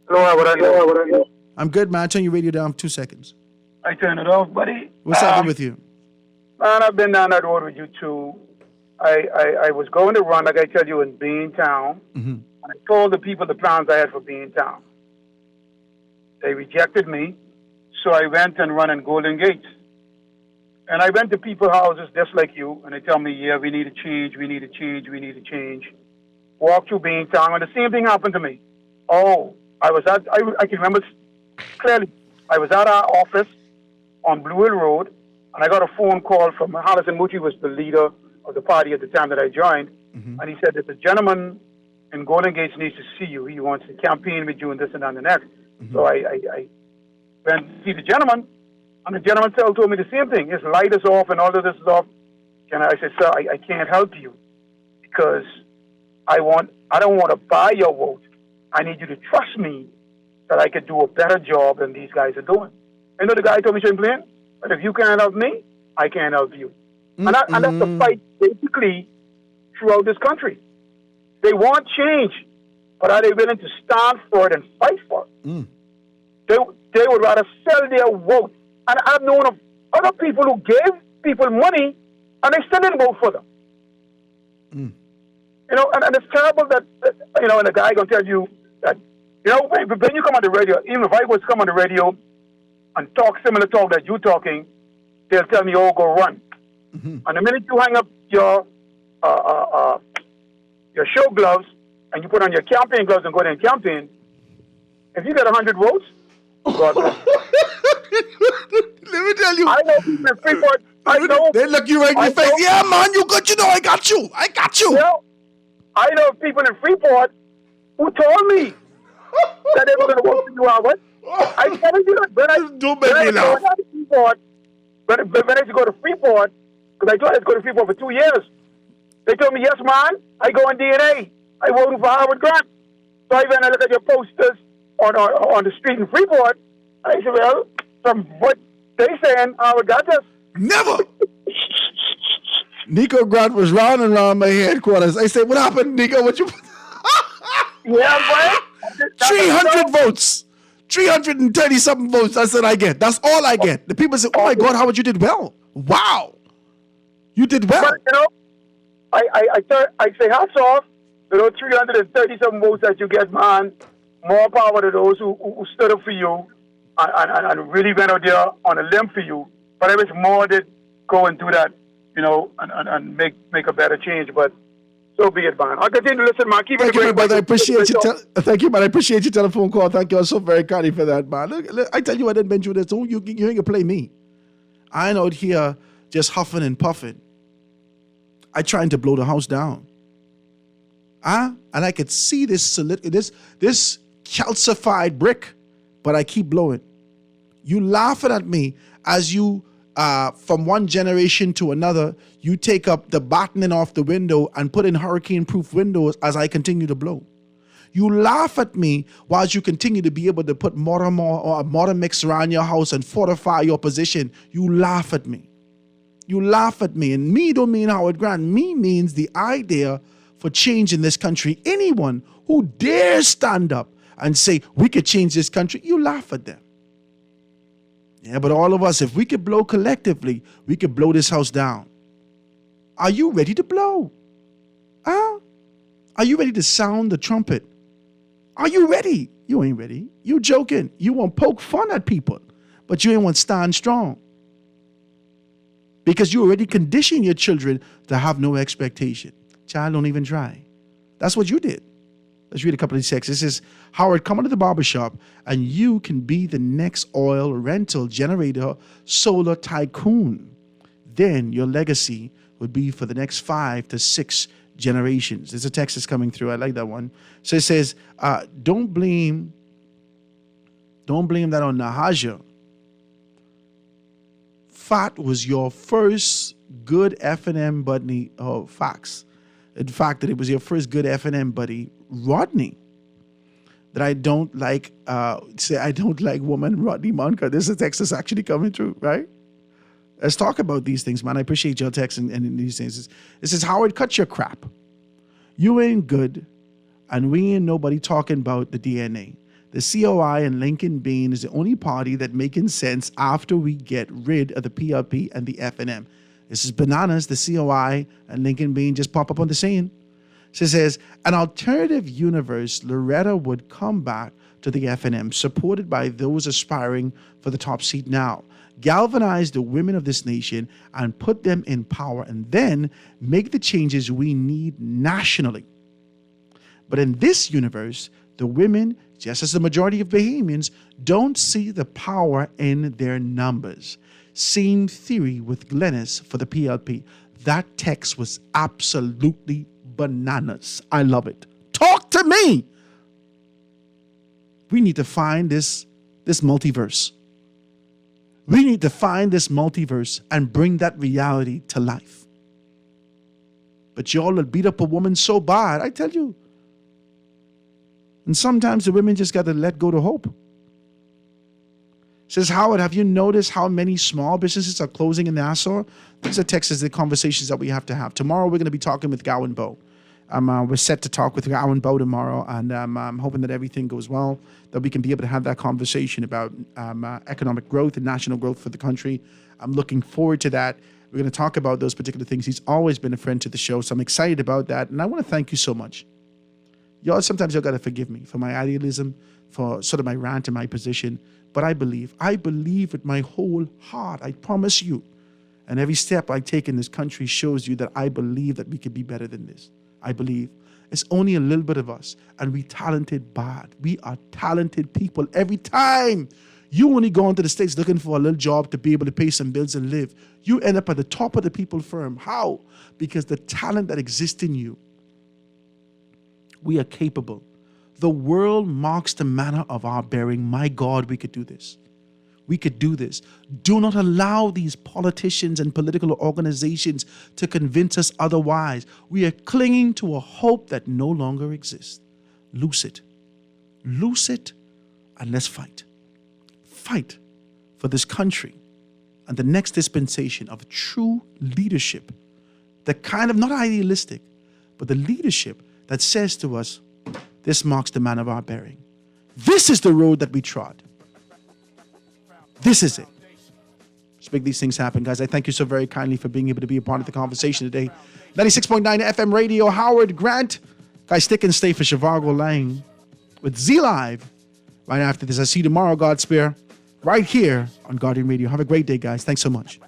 Hello, what I do? I'm good, man. Turn your radio down for 2 seconds. I turn it off, buddy. What's happening with you? Man, I've been down that road with you too. I was going to run, like I tell you, in Beantown. Mm-hmm. I told the people the plans I had for Beantown. They rejected me, so I went and ran in Golden Gate. And I went to people's houses just like you, and they tell me, yeah, we need to change, we need to change, we need to change. Walk through Beantown, and the same thing happened to me. Oh, I can remember clearly. I was at our office on Blue Hill Road, and I got a phone call from Harrison Mucci, was the leader of the party at the time that I joined. Mm-hmm. And he said that the gentleman in Golden Gates needs to see you. He wants to campaign with you and this and that and the next. Mm-hmm. So I went to see the gentleman, and the gentleman told me the same thing. His light is off and all of this is off. And I said, sir, I can't help you because I don't want to buy your vote. I need you to trust me that I could do a better job than these guys are doing. You know, the guy told me, plain, but if you can't help me, I can't help you. Mm-hmm. And that's the fight basically throughout this country. They want change, but are they willing to stand for it and fight for it? Mm. They would rather sell their vote. And I've known of other people who gave people money and they still didn't vote for them. Mm. You know, and it's terrible that, you know, and a guy going to tell you that, you know, when you come on the radio, even if I was to come on the radio and talk similar talk that you're talking, they'll tell me, oh, go run. Mm-hmm. And the minute you hang up your show gloves and you put on your campaign gloves and go there and campaign, if you get 100 votes, God bless. Let me tell you. I know people in Freeport. I know. They look you right in the face. Yeah, man, you got, I got you. I got you. Well, I know people in Freeport who told me that they were going to work for 2 hours. I tell you that Don't make me laugh. When I used to go to Freeport, because I told I to go to Freeport for 2 years, they told me, yes, man, I go on DNA. I voted for Howard Grant. So I went and looked at your posters on the street in Freeport. And I said, well, from what they saying, Howard got us. Never. Nico Grant was round and round my headquarters. I said, what happened, Nico? What you... Yeah, boy. 300 votes. 330-something votes. That's what I get. That's all I get. The people say, oh, my God, Howard, you did well. Wow. You did well. But, I say hats off. 330-something votes that you get, man. More power to those who stood up for you and really went out there on a limb for you. But I wish more did go and do that, and make a better change. But so be it, man. I'll continue to listen, man. Keep Thank it you, brother. I appreciate you. Thank you, man. I appreciate your telephone call. Thank you all so very kindly for that, man. Look, I tell you, I didn't been through this. You ain't gonna play me. I ain't out here just huffing and puffing. I trying to blow the house down. And I could see this calcified brick, but I keep blowing. You laughing at me as you, from one generation to another, you take up the battening off the window and put in hurricane-proof windows as I continue to blow. You laugh at me while you continue to be able to put mortar mix around your house and fortify your position. You laugh at me. You laugh at me. And me don't mean Howard Grant. Me means the idea for change in this country. Anyone who dares stand up and say, we could change this country, you laugh at them. Yeah, but all of us, if we could blow collectively, we could blow this house down. Are you ready to blow? Are you ready to sound the trumpet? Are you ready? You ain't ready. You joking. You want to poke fun at people, but you ain't want to stand strong. Because you already condition your children to have no expectation. Child, don't even try. That's what you did. Let's read a couple of these texts. This is Howard, come into the barbershop and you can be the next oil rental generator solar tycoon. Then your legacy would be for the next 5 to 6 generations. There's a text that's coming through. I like that one. So it says, don't blame that on Nahaja. Fat was your first good F&M buddy. Oh, facts. In fact, that it was your first good F&M buddy, Rodney. That I don't like, I don't like woman, Rodney Monka. This is a text that's actually coming through, right? Let's talk about these things, man. I appreciate your text and these things. It says, Howard, cut your crap. You ain't good, and we ain't nobody talking about the DNA. The COI and Lincoln Bean is the only party that making sense after we get rid of the PLP and the F&M. This is bananas. The COI and Lincoln Bean just pop up on the scene. So it says, an alternative universe, Loretta would come back to the F&M, supported by those aspiring for the top seat now. Galvanize the women of this nation and put them in power, and then make the changes we need nationally. But in this universe, the women, just as the majority of Bahamians, don't see the power in their numbers. Same theory with Glennis for the PLP. That text was absolutely bananas. I love it. Talk to me. We need to find this multiverse. We need to find this multiverse and bring that reality to life. But y'all will beat up a woman so bad, I tell you. And sometimes the women just got to let go to hope. Says, Howard, have you noticed how many small businesses are closing in Nassau? These are texts, the conversations that we have to have. Tomorrow, we're going to be talking with Gowan Bowe. We're set to talk with Gowan Bowe tomorrow, and I'm hoping that everything goes well, that we can be able to have that conversation about economic growth and national growth for the country. I'm looking forward to that. We're going to talk about those particular things. He's always been a friend to the show, so I'm excited about that, and I want to thank you so much. Sometimes y'all got to forgive me for my idealism, for sort of my rant and my position, but I believe with my whole heart, I promise you, and every step I take in this country shows you that I believe that we could be better than this. I believe it's only a little bit of us, and we talented bad. We are talented people. Every time You only go into the States looking for a little job to be able to pay some bills and live. You end up at the top of the people firm. How? Because the talent that exists in you. We are capable. The world marks the manner of our bearing. My God, we could do this. We could do this. Do not allow these politicians and political organizations to convince us otherwise. We are clinging to a hope that no longer exists. Loose it. Loose it, and let's fight. Fight for this country and the next dispensation of true leadership. The kind of, not idealistic, but the leadership that says to us, this marks the manner of our bearing. This is the road that we trod. This is it. Let's make these things happen, guys. I thank you so very kindly for being able to be a part of the conversation today. 96.9 FM radio, Howard Grant. Guys, stick and stay for Shivago Lang with Z Live. Right after this, I see you tomorrow, God spare, right here on Guardian Radio. Have a great day, guys. Thanks so much.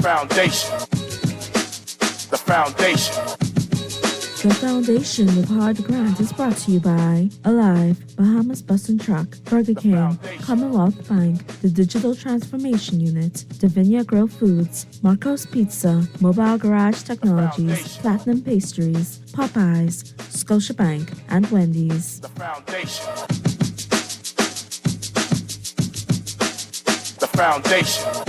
Foundation. The foundation. The Foundation with Howard Grant is brought to you by Alive, Bahamas Bus and Truck, Burger King, Commonwealth Bank, the Digital Transformation Unit, Davinia Grill Foods, Marco's Pizza, Mobile Garage Technologies, Platinum Pastries, Popeyes, Scotiabank, and Wendy's. The foundation. The foundation.